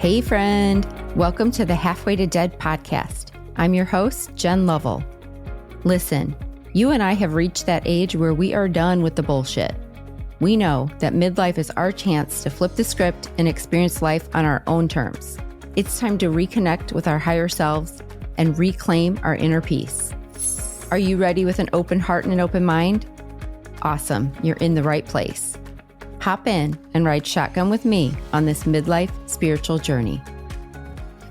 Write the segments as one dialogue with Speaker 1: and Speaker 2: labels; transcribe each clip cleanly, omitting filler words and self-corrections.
Speaker 1: Hey friend, welcome to the Halfway to Dead podcast. I'm your host, Jen Lovell. Listen, you and I have reached that age where we are done with the bullshit. We know that midlife is our chance to flip the script and experience life on our own terms. It's time to reconnect with our higher selves and reclaim our inner peace. Are you ready with an open heart and an open mind? Awesome, you're in the right place. Hop in and ride shotgun with me on this midlife spiritual journey.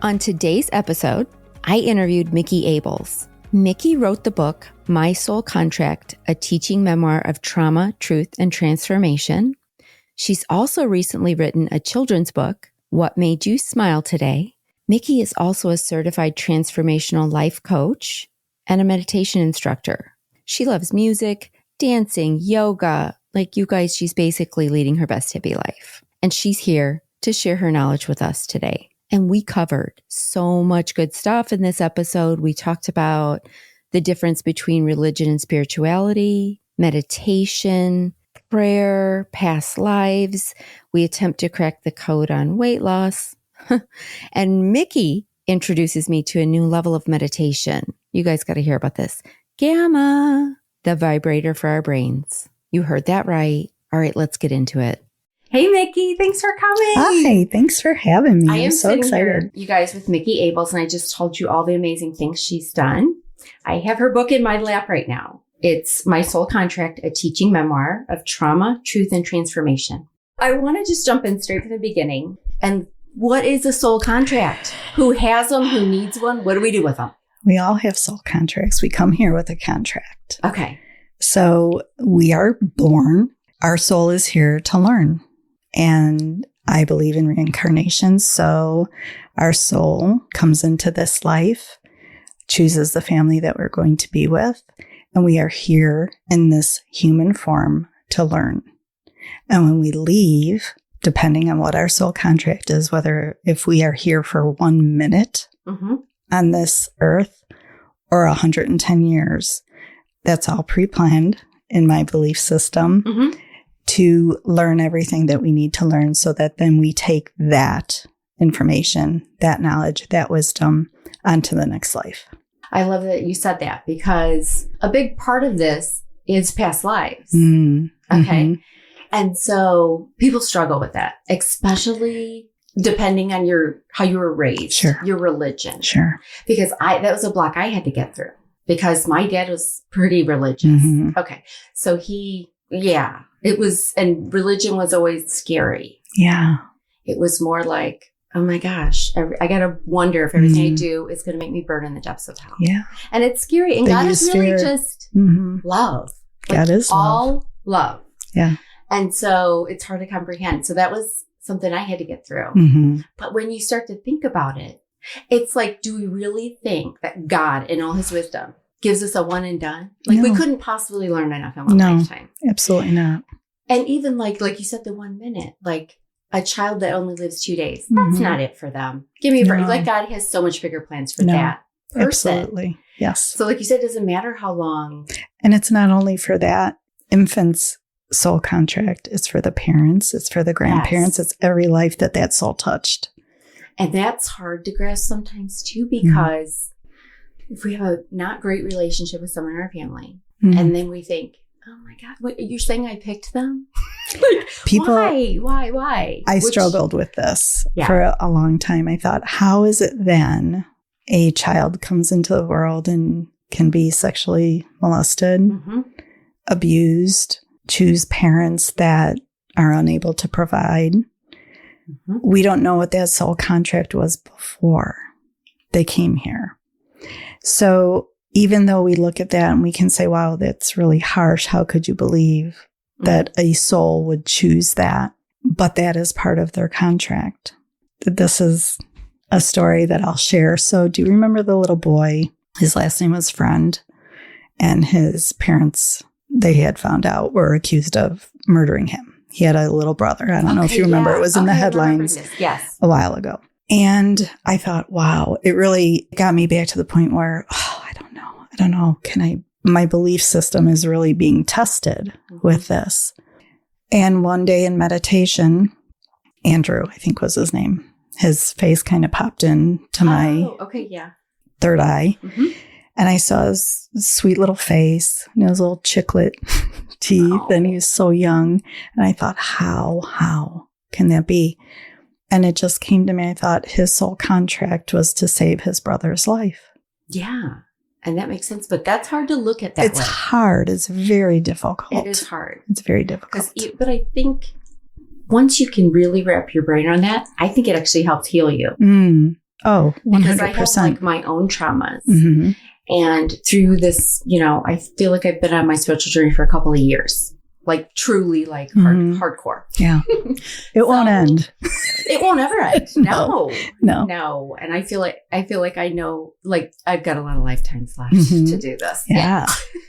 Speaker 1: On today's episode, I interviewed Micki Abels. Micki wrote the book, My Soul Contract, a Teaching Memoir of Trauma, Truth, and Transformation. She's also recently written a children's book, What Made You Smile Today. Micki is also a certified transformational life coach and a meditation instructor. She loves music, dancing, yoga. Like you guys, she's basically leading her best hippie life. And she's here to share her knowledge with us today. And we covered so much good stuff in this episode. We talked about the difference between religion and spirituality, meditation, prayer, past lives. We attempt to crack the code on weight loss. And Micki introduces me to a new level of meditation. You guys got to hear about this. Gamma, the vibrator for our brains. You heard that right. All right, let's get into it. Hey, Micki, thanks for coming.
Speaker 2: Hi, thanks for having me.
Speaker 1: I am
Speaker 2: so excited.
Speaker 1: Here, you guys, with Micki Abels, and I just told you all the amazing things she's done. I have her book in my lap right now. It's My Soul Contract, a Teaching Memoir of Trauma, Truth, and Transformation. I want to just jump in straight from the beginning. And what is a soul contract? Who has them? Who needs one? What do we do with them?
Speaker 2: We all have soul contracts. We come here with a contract.
Speaker 1: Okay.
Speaker 2: So we are born. Our soul is here to learn. And I believe in reincarnation. So our soul comes into this life, chooses the family that we're going to be with. And we are here in this human form to learn. And when we leave, depending on what our soul contract is, whether if we are here for 1 minute on this earth or 110 years, that's all pre-planned in my belief system to learn everything that we need to learn so that then we take that information, that knowledge, that wisdom onto the next life.
Speaker 1: I love that you said that because a big part of this is past lives. Okay. And so people struggle with that, especially depending on how you were raised, your religion. Because that was a block I had to get through because my dad was pretty religious. Okay. So it was, and religion was always scary.
Speaker 2: Yeah.
Speaker 1: It was more like, oh my gosh, I got to wonder if everything I do is going to make me burn in the depths of hell.
Speaker 2: Yeah.
Speaker 1: And it's scary. And God is really just love.
Speaker 2: God is
Speaker 1: all love.
Speaker 2: Yeah.
Speaker 1: And so it's hard to comprehend. So that was something I had to get through. But when you start to think about it, it's like, do we really think that God in all his wisdom gives us a one and done? Like we couldn't possibly learn enough in one lifetime.
Speaker 2: Absolutely not.
Speaker 1: And even like you said, the 1 minute, like a child that only lives 2 days, that's not it for them. Give me a break. Like God has so much bigger plans for that person.
Speaker 2: Absolutely. Yes.
Speaker 1: So like you said, it doesn't matter how long.
Speaker 2: And it's not only for that infant's soul contract. It's for the parents. It's for the grandparents. It's every life that soul touched.
Speaker 1: And that's hard to grasp sometimes too, because if we have a not great relationship with someone in our family, and then we think, oh my God, what, you're saying I picked them? Like,
Speaker 2: people,
Speaker 1: why?
Speaker 2: I struggled with this for a long time. I thought, how is it then a child comes into the world and can be sexually molested, abused, choose parents that are unable to provide? We don't know what that soul contract was before they came here. So even though we look at that and we can say, wow, that's really harsh. How could you believe that a soul would choose that? But that is part of their contract. This is a story that I'll share. So do you remember the little boy? His last name was Friend, and his parents, they had found out, were accused of murdering him. He had a little brother. I don't know if you remember. It was in the headlines a while ago. And I thought, wow, it really got me back to the point where, I don't know. My belief system is really being tested with this. And one day in meditation, Andrew, I think was his name. his face kind of popped into my third eye. Mm-hmm. And I saw his sweet little face and his little chiclet teeth. And he was so young. And I thought, how can that be? And it just came to me. I thought his sole contract was to save his brother's life.
Speaker 1: Yeah. And that makes sense. But that's hard to look at that way.
Speaker 2: It's hard. It's very difficult.
Speaker 1: It is hard.
Speaker 2: It's very difficult.
Speaker 1: But I think once you can really wrap your brain on that, I think it actually helps heal you.
Speaker 2: Oh, 100%.
Speaker 1: Because I have like my own traumas. Mm-hmm. And through this, I feel like I've been on my spiritual journey for a couple of years. Like truly like hardcore.
Speaker 2: Yeah. It won't end.
Speaker 1: It won't ever end.
Speaker 2: No.
Speaker 1: And I feel like I know, like I've got a lot of lifetimes left to do this.
Speaker 2: Yeah.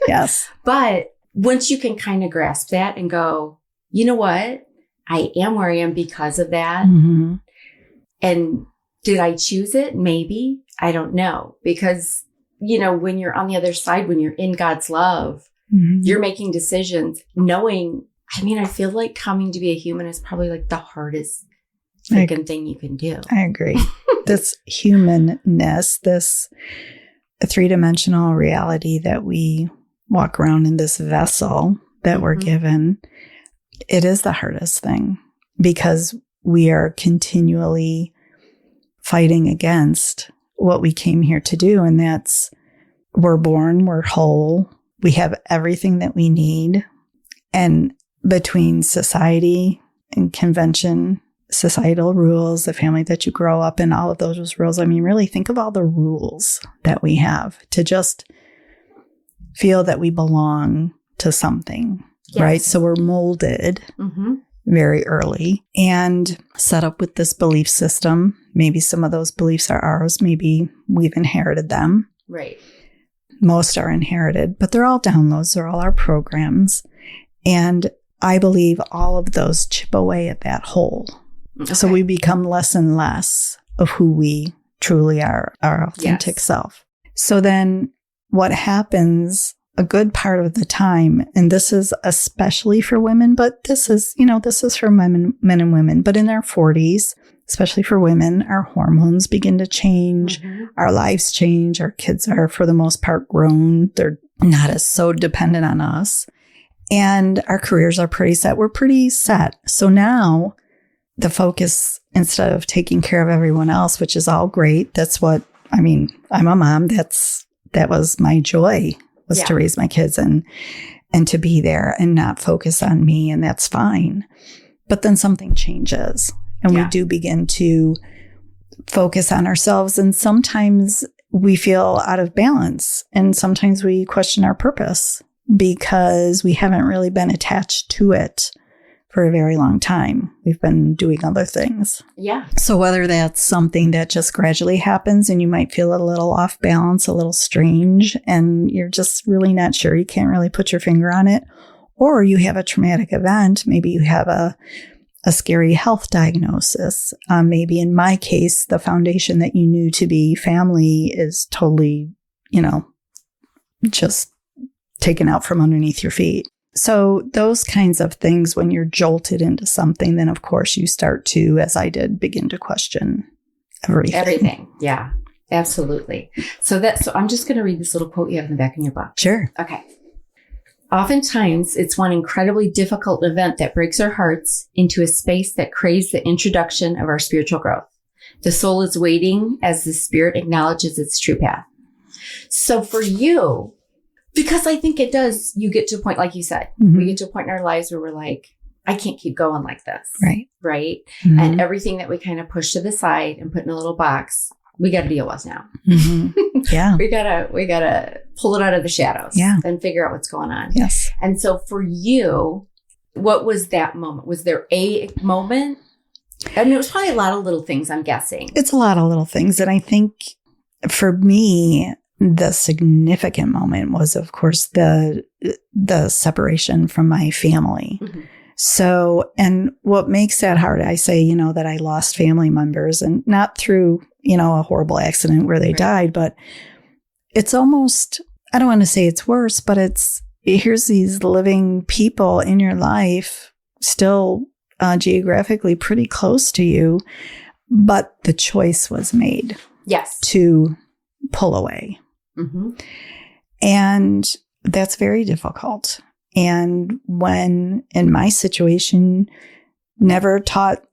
Speaker 2: Yes.
Speaker 1: But once you can kind of grasp that and go, you know what? I am where I am because of that. Mm-hmm. And did I choose it? Maybe. I don't know. Because, when you're on the other side, when you're in God's love, you're making decisions knowing, I feel like coming to be a human is probably like the hardest freaking thing you can do.
Speaker 2: I agree. This humanness, this three-dimensional reality that we walk around in, this vessel that we're given, it is the hardest thing because we are continually fighting against what we came here to do. And that's, we're born, we're whole, we have everything that we need. And between society and convention, societal rules, the family that you grow up in, all of those rules, really think of all the rules that we have to just feel that we belong to something, right? So we're molded very early and set up with this belief system. Maybe some of those beliefs are ours. Maybe we've inherited them.
Speaker 1: Right.
Speaker 2: Most are inherited, but they're all downloads. They're all our programs. And I believe all of those chip away at that whole. Okay. So we become less and less of who we truly are, our authentic self. So then what happens a good part of the time, and this is especially for women, but this is for men and women, but in their 40s, especially for women, our hormones begin to change, our lives change, our kids are for the most part grown, they're not as so dependent on us, and our careers are pretty set. We're pretty set. So now the focus, instead of taking care of everyone else, which is all great, that's what, I'm a mom, that was my joy, was to raise my kids and to be there and not focus on me, and that's fine. But then something changes. And we do begin to focus on ourselves. And sometimes we feel out of balance. And sometimes we question our purpose because we haven't really been attached to it for a very long time. We've been doing other things.
Speaker 1: Yeah.
Speaker 2: So whether that's something that just gradually happens and you might feel a little off balance, a little strange, and you're just really not sure, you can't really put your finger on it, or you have a traumatic event, maybe you have a scary health diagnosis. Maybe in my case, the foundation that you knew to be family is totally, just taken out from underneath your feet. So those kinds of things, when you're jolted into something, then of course you start to, as I did, begin to question everything.
Speaker 1: Everything. Yeah, absolutely. So I'm just going to read this little quote you have in the back of your book.
Speaker 2: Sure.
Speaker 1: Okay. Oftentimes, it's one incredibly difficult event that breaks our hearts into a space that craves the introduction of our spiritual growth. The soul is waiting as the spirit acknowledges its true path. So for you, because I think it does, you get to a point, like you said, we get to a point in our lives where we're like, I can't keep going like this.
Speaker 2: Right.
Speaker 1: Right. Mm-hmm. And everything that we kind of push to the side and put in a little box, we got to deal with now.
Speaker 2: Mm-hmm. Yeah.
Speaker 1: we gotta pull it out of the shadows and figure out what's going on.
Speaker 2: Yes.
Speaker 1: And so for you, what was that moment? Was there a moment? And it was probably a lot of little things, I'm guessing.
Speaker 2: It's a lot of little things. And I think for me, the significant moment was, of course, the separation from my family. Mm-hmm. So, and what makes that hard, I say, that I lost family members, and not through, a horrible accident where they died, but it's almost, I don't want to say it's worse, but here's these living people in your life, still geographically pretty close to you, but the choice was made.
Speaker 1: Yes.
Speaker 2: To pull away.
Speaker 1: Mm-hmm.
Speaker 2: And that's very difficult. And when in my situation, never taught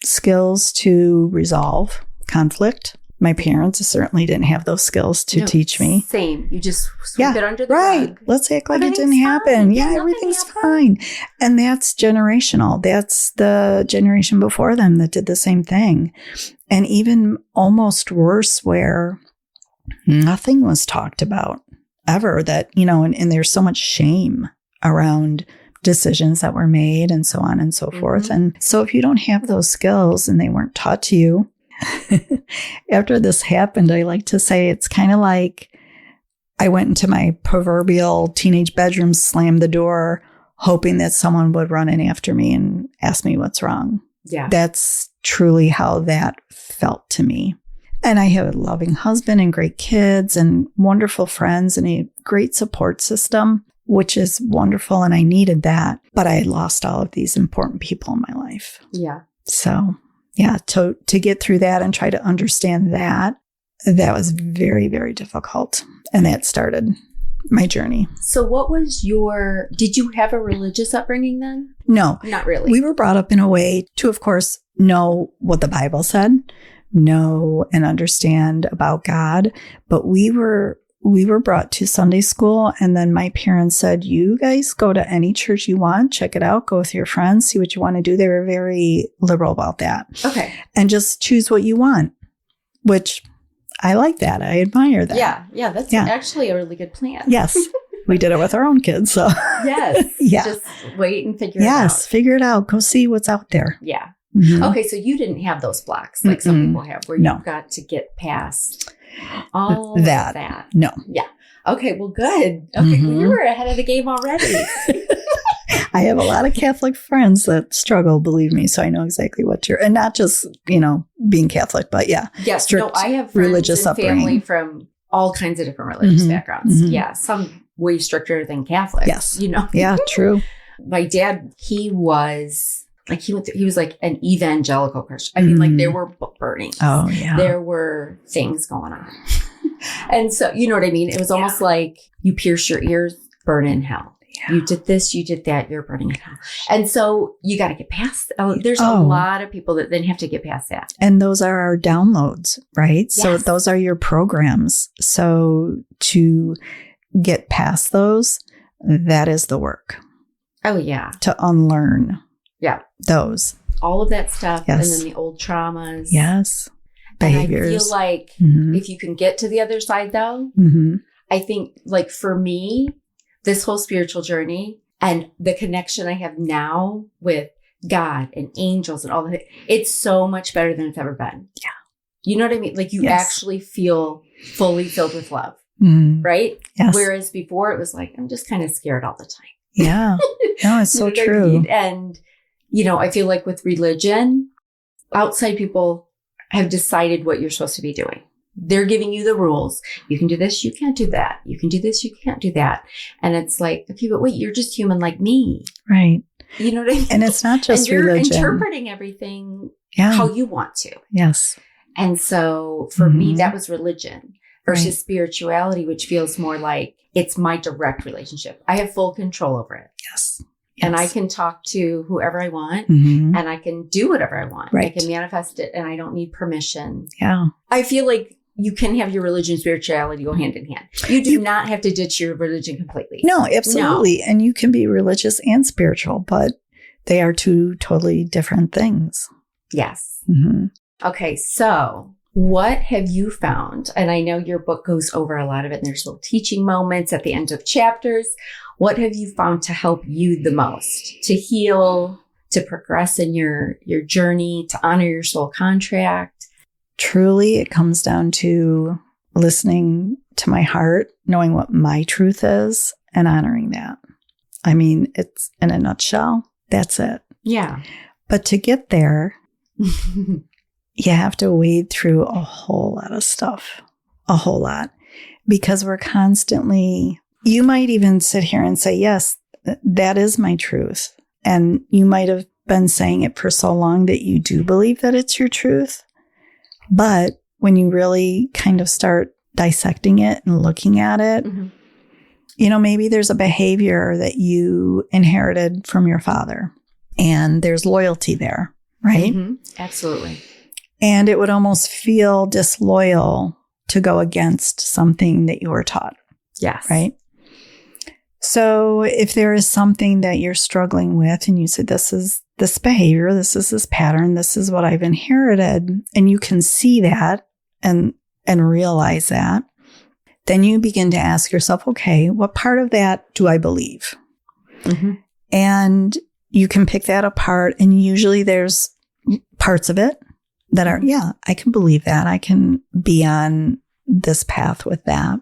Speaker 2: skills to resolve conflict. My parents certainly didn't have those skills to teach me.
Speaker 1: Same. You just sweep it under the rug.
Speaker 2: Let's act like it didn't happen. Yeah, everything's fine. And that's generational. That's the generation before them that did the same thing. And even almost worse, where nothing was talked about ever, that, and there's so much shame around decisions that were made and so on and so forth. And so if you don't have those skills and they weren't taught to you, after this happened, I like to say it's kind of like I went into my proverbial teenage bedroom, slammed the door, hoping that someone would run in after me and ask me what's wrong.
Speaker 1: Yeah.
Speaker 2: That's truly how that felt to me. And I have a loving husband and great kids and wonderful friends and a great support system, which is wonderful. And I needed that. But I had lost all of these important people in my life.
Speaker 1: Yeah.
Speaker 2: So, yeah, to get through that and try to understand that was very, very difficult. And that started my journey.
Speaker 1: So did you have a religious upbringing then?
Speaker 2: No.
Speaker 1: Not really.
Speaker 2: We were brought up in a way to, of course, know what the Bible said, know and understand about God. But we were brought to Sunday school, and then my parents said, you guys go to any church you want, check it out, go with your friends, see what you want to do. They were very liberal about that.
Speaker 1: Okay.
Speaker 2: And just choose what you want, which I like that. I admire that.
Speaker 1: Yeah. That's actually a really good plan.
Speaker 2: Yes. We did it with our own kids. So
Speaker 1: yes.
Speaker 2: Yeah.
Speaker 1: Just wait and figure it out.
Speaker 2: Yes. Figure it out. Go see what's out there.
Speaker 1: Yeah.
Speaker 2: Mm-hmm.
Speaker 1: Okay. So you didn't have those blocks like some people have where you've got to get past all that.
Speaker 2: No.
Speaker 1: Yeah. Okay. Well, good. Okay. Well, you were ahead of the game already.
Speaker 2: I have a lot of Catholic friends that struggle, believe me. So I know exactly what and not just, being Catholic, but yeah.
Speaker 1: Yes. No, I have friends
Speaker 2: religious
Speaker 1: and family from all kinds of different religious backgrounds. Mm-hmm. Yeah. Some way stricter than Catholics.
Speaker 2: Yes.
Speaker 1: Yeah,
Speaker 2: true.
Speaker 1: My dad, he was like an evangelical Christian. I mean, like there were book burnings.
Speaker 2: Oh, yeah.
Speaker 1: There were things going on. And so, you know what I mean? It was almost like you pierce your ears, burn in hell. Yeah. You did this, you did that, you're burning in hell. And so you got to get past. There's a lot of people that then have to get past that.
Speaker 2: And those are our downloads, right?
Speaker 1: Yes.
Speaker 2: So those are your programs. So to get past those, that is the work.
Speaker 1: Oh, yeah.
Speaker 2: To unlearn.
Speaker 1: Yeah.
Speaker 2: Those.
Speaker 1: All of that stuff.
Speaker 2: Yes.
Speaker 1: And then the old traumas.
Speaker 2: Yes. Behaviors.
Speaker 1: And I feel like if you can get to the other side, though, I think, like, for me, this whole spiritual journey and the connection I have now with God and angels and all that, it's so much better than it's ever been.
Speaker 2: Yeah.
Speaker 1: You know what I mean? Like, you actually feel fully filled with love, right?
Speaker 2: Yes.
Speaker 1: Whereas before it was like, I'm just kind of scared all the time.
Speaker 2: Yeah. No, it's so true.
Speaker 1: And, I feel like with religion, outside people have decided what you're supposed to be doing. They're giving you the rules. You can do this. You can't do that. You can do this. You can't do that. And it's like, okay, but wait, you're just human like me.
Speaker 2: Right.
Speaker 1: You know what I mean?
Speaker 2: And it's not just
Speaker 1: and you're
Speaker 2: religion.
Speaker 1: interpreting everything how you want to.
Speaker 2: Yes.
Speaker 1: And so for me, that was religion versus spirituality, which feels more like it's my direct relationship. I have full control over it.
Speaker 2: Yes.
Speaker 1: And I can talk to whoever I want and I can do whatever I want.
Speaker 2: Right.
Speaker 1: I can manifest it and I don't need permission.
Speaker 2: Yeah.
Speaker 1: I feel like you can have your religion and spirituality go hand in hand. You do not have to ditch your religion completely.
Speaker 2: No, absolutely. No. And you can be religious and spiritual, but they are two totally different things.
Speaker 1: Yes.
Speaker 2: Mm-hmm.
Speaker 1: Okay. So what have you found? And I know your book goes over a lot of it and there's little teaching moments at the end of chapters. What have you found to help you the most to heal, to progress in your journey, to honor your soul contract?
Speaker 2: Truly, it comes down to listening to my heart, knowing what my truth is, and honoring that. I mean, it's in a nutshell, that's it.
Speaker 1: Yeah.
Speaker 2: But to get there, you have to wade through a whole lot of stuff, a whole lot, because we're constantly... You might even sit here and say, yes, that is my truth. And you might have been saying it for so long that you do believe that it's your truth. But when you really kind of start dissecting it and looking at it, maybe there's a behavior that you inherited from your father and there's loyalty there, right?
Speaker 1: Absolutely.
Speaker 2: And it would almost feel disloyal to go against something that you were taught.
Speaker 1: Yes.
Speaker 2: Right? So if there is something that you're struggling with and you say, this is this behavior, this is this pattern, this is what I've inherited, and you can see that and realize that, then you begin to ask yourself, okay, what part of that do I believe? And you can pick that apart. And usually there's parts of it that are, I can believe that. I can be on this path with that.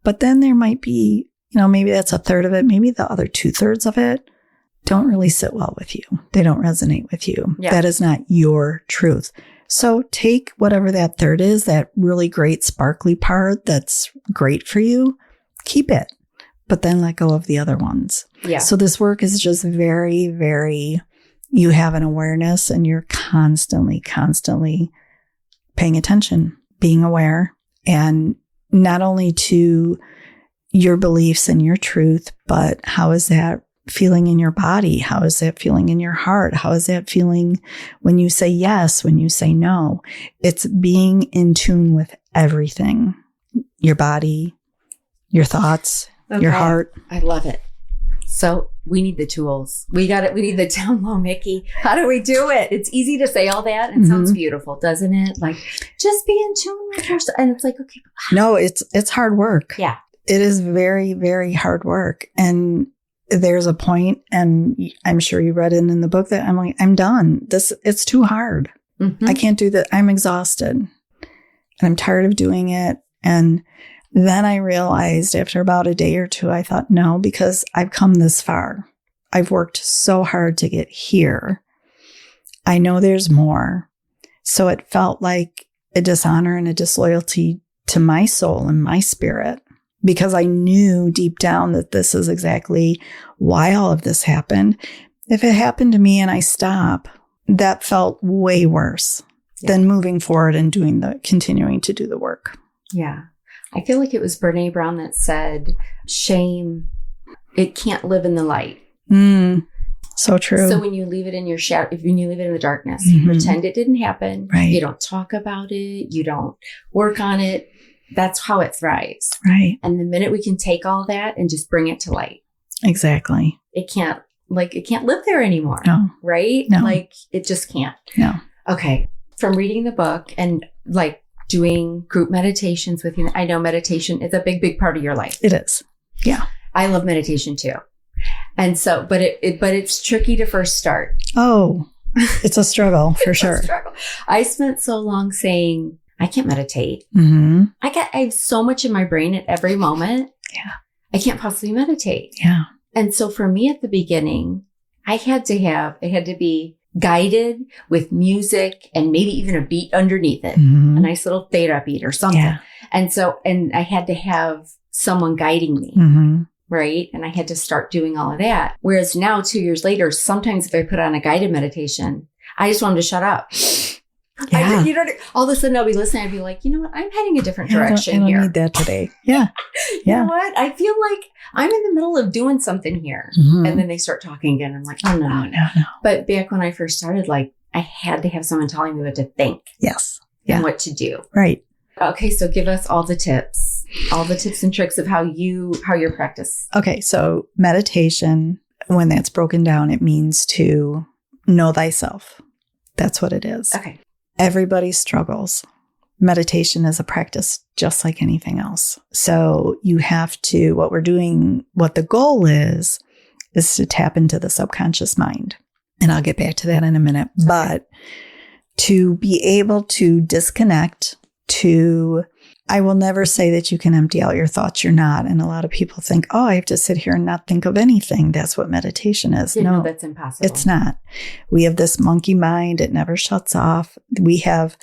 Speaker 2: But then there might be, maybe that's a third of it. Maybe the other 2/3 of it don't really sit well with you. They don't resonate with you. Yeah. That is not your truth. So take whatever that third is, that really great sparkly part that's great for you, keep it, but then let go of the other ones. Yeah. So this work is just very, very, you have an awareness and you're constantly paying attention, being aware, and not only to your beliefs and your truth, but how is that feeling in your body? How is that feeling in your heart? How is that feeling when you say yes, when you say no? It's being in tune with everything. Your body, your thoughts, your heart.
Speaker 1: I love it. So we need the tools. We got it. We need the down low, Micki. How do we do it? It's easy to say all that and sounds beautiful, doesn't it? Like, just be in tune with yourself. And it's like, okay.
Speaker 2: No, it's hard work.
Speaker 1: Yeah.
Speaker 2: It is very, very hard work. And there's a point, and I'm sure you read it in the book, that I'm like, I'm done. It's too hard. I can't do that. I'm exhausted and I'm tired of doing it. And then I realized after about a day or two, I thought, no, because I've come this far. I've worked so hard to get here. I know there's more. So it felt like a dishonor and a disloyalty to my soul and my spirit, because I knew deep down that this is exactly why all of this happened. If it happened to me and I stop, that felt way worse than moving forward and continuing to do the work.
Speaker 1: Yeah. I feel like it was Brene Brown that said, shame, it can't live in the light.
Speaker 2: So true.
Speaker 1: So when you leave it in your shadow, when you leave it in the darkness, you pretend it didn't happen.
Speaker 2: Right.
Speaker 1: You don't talk about it. You don't work on it. That's how it thrives.
Speaker 2: Right.
Speaker 1: And the minute we can take all that and just bring it to light.
Speaker 2: Exactly.
Speaker 1: It can't live there anymore.
Speaker 2: No.
Speaker 1: Right?
Speaker 2: No.
Speaker 1: Like, it just can't.
Speaker 2: No.
Speaker 1: Okay. From reading the book and doing group meditations with you, I know meditation is a big, big part of your life.
Speaker 2: It is. Yeah.
Speaker 1: I love meditation too. And so, but it's tricky to first start.
Speaker 2: Oh, it's a struggle for sure.
Speaker 1: I spent so long saying, I can't meditate. I have so much in my brain at every moment.
Speaker 2: Yeah.
Speaker 1: I can't possibly meditate.
Speaker 2: Yeah. And
Speaker 1: so for me at the beginning, it had to be guided with music and maybe even a beat underneath it, a nice little theta beat or something. Yeah. And I had to have someone guiding me. Right. And I had to start doing all of that. Whereas now, 2 years later, sometimes if I put on a guided meditation, I just want them to shut up. Yeah. All of a sudden I'll be listening. I'd be like, you know what? I'm heading a different direction
Speaker 2: here.
Speaker 1: I
Speaker 2: don't need that today. Yeah.
Speaker 1: You know what? I feel like I'm in the middle of doing something here. And then they start talking again. I'm like, oh, no. But back when I first started, I had to have someone telling me what to think.
Speaker 2: Yes.
Speaker 1: And what to do.
Speaker 2: Right.
Speaker 1: Okay. So give us all the tips and tricks of how your practice.
Speaker 2: Okay. So meditation, when that's broken down, it means to know thyself. That's what it is.
Speaker 1: Okay.
Speaker 2: Everybody struggles. Meditation is a practice just like anything else. So you have to, what the goal is to tap into the subconscious mind. And I'll get back to that in a minute. Okay. But to be able to disconnect, I will never say that you can empty out your thoughts. You're not. And a lot of people think, oh, I have to sit here and not think of anything. That's what meditation is.
Speaker 1: No, that's impossible.
Speaker 2: It's not. We have this monkey mind. It never shuts off. We have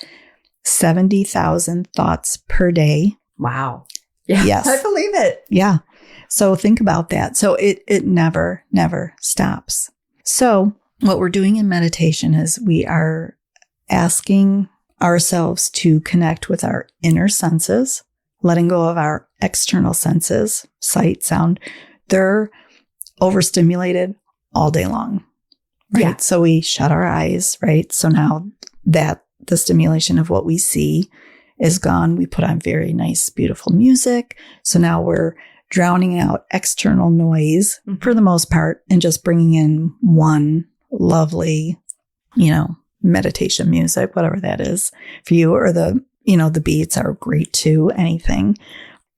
Speaker 2: 70,000 thoughts per day.
Speaker 1: Wow. Yeah.
Speaker 2: Yes.
Speaker 1: I believe it.
Speaker 2: Yeah. So think about that. So it never stops. So what we're doing in meditation is we are asking ourselves to connect with our inner senses, letting go of our external senses, sight, sound. They're overstimulated all day long, right? Yeah. So we shut our eyes, right? So now that the stimulation of what we see is gone, we put on very nice, beautiful music. So now we're drowning out external noise for the most part and just bringing in one lovely, meditation music, whatever that is for you, or the beats are great too, anything.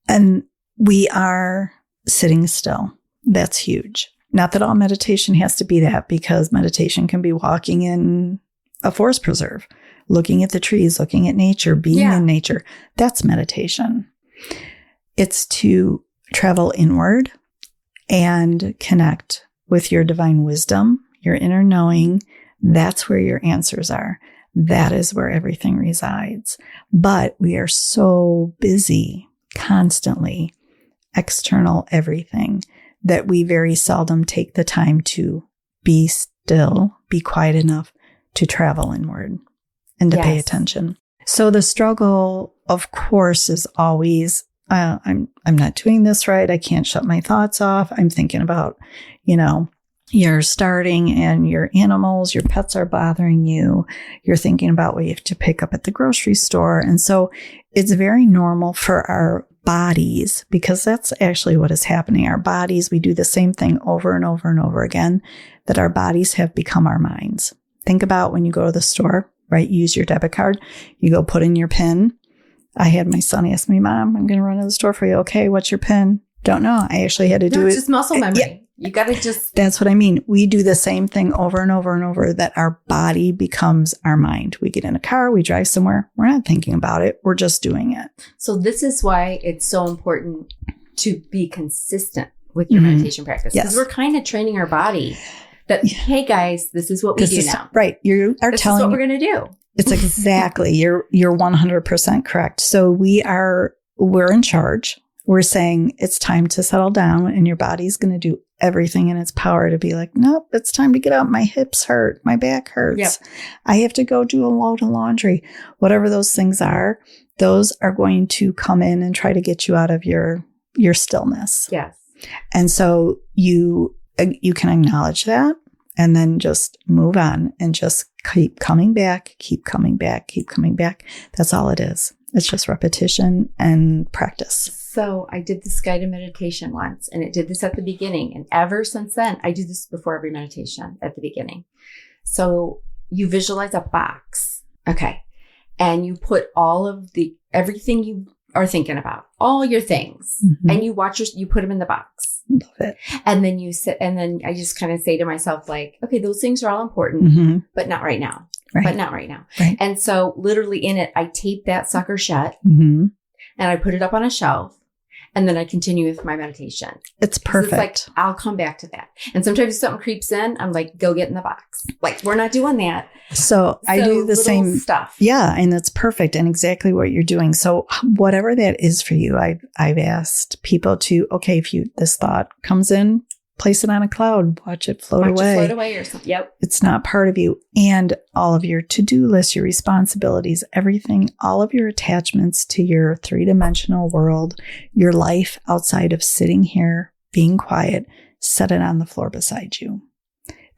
Speaker 2: And we are sitting still. That's huge. Not that all meditation has to be that, because meditation can be walking in a forest preserve, looking at the trees, looking at nature, being in nature. That's meditation. It's to travel inward and connect with your divine wisdom, your inner knowing. That's where your answers are. That is where everything resides. But we are so busy constantly, external everything, that we very seldom take the time to be still, be quiet enough to travel inward and to pay attention. So the struggle, of course, is always, I'm not doing this right. I can't shut my thoughts off. I'm thinking about, you're starting and your animals, your pets are bothering you. You're thinking about what you have to pick up at the grocery store. And so it's very normal for our bodies, because that's actually what is happening. Our bodies, we do the same thing over and over and over again, that our bodies have become our minds. Think about when you go to the store, right? Use your debit card. You go put in your PIN. I had my son ask me, Mom, I'm going to run to the store for you. Okay, what's your PIN? Don't know. I actually had to do it.
Speaker 1: It's just muscle memory. Yeah. You got to just...
Speaker 2: That's what I mean. We do the same thing over and over and over, that our body becomes our mind. We get in a car, we drive somewhere. We're not thinking about it. We're just doing it.
Speaker 1: So this is why it's so important to be consistent with your meditation practice. Because we're kind of training our body that, hey guys, this is what we do now.
Speaker 2: Right. You are
Speaker 1: this
Speaker 2: telling...
Speaker 1: This is what we're going to do.
Speaker 2: It's exactly. You're 100% correct. So we're in charge. We're saying it's time to settle down, and your body's going to do everything in its power to be like, nope, it's time to get up. My hips hurt. My back hurts. Yep. I have to go do a load of laundry. Whatever those things are, those are going to come in and try to get you out of your stillness.
Speaker 1: Yes.
Speaker 2: And so you can acknowledge that and then just move on and just keep coming back, keep coming back, keep coming back. That's all it is. It's just repetition and practice.
Speaker 1: So I did this guided meditation once, and it did this at the beginning. And ever since then, I do this before every meditation at the beginning. So you visualize a box. Okay. And you put all of everything you are thinking about, all your things, and you put them in the box.
Speaker 2: Love it.
Speaker 1: And then you sit, and then I just kind of say to myself, like, okay, those things are all important, but not right now. Right. But not right now.
Speaker 2: Right.
Speaker 1: And so literally in it, I tape that sucker shut and I put it up on a shelf, and then I continue with my meditation.
Speaker 2: It's perfect.
Speaker 1: It's like, I'll come back to that. And sometimes if something creeps in, I'm like, go get in the box. Like, we're not doing that.
Speaker 2: So I do the same
Speaker 1: stuff.
Speaker 2: Yeah. And that's perfect. And exactly what you're doing. So whatever that is for you, I've asked people to, okay, if this thought comes in, place it on a cloud, watch it float away
Speaker 1: or something. Yep.
Speaker 2: It's not part of you. And all of your to-do lists, your responsibilities, everything, all of your attachments to your three-dimensional world, your life outside of sitting here, being quiet, set it on the floor beside you.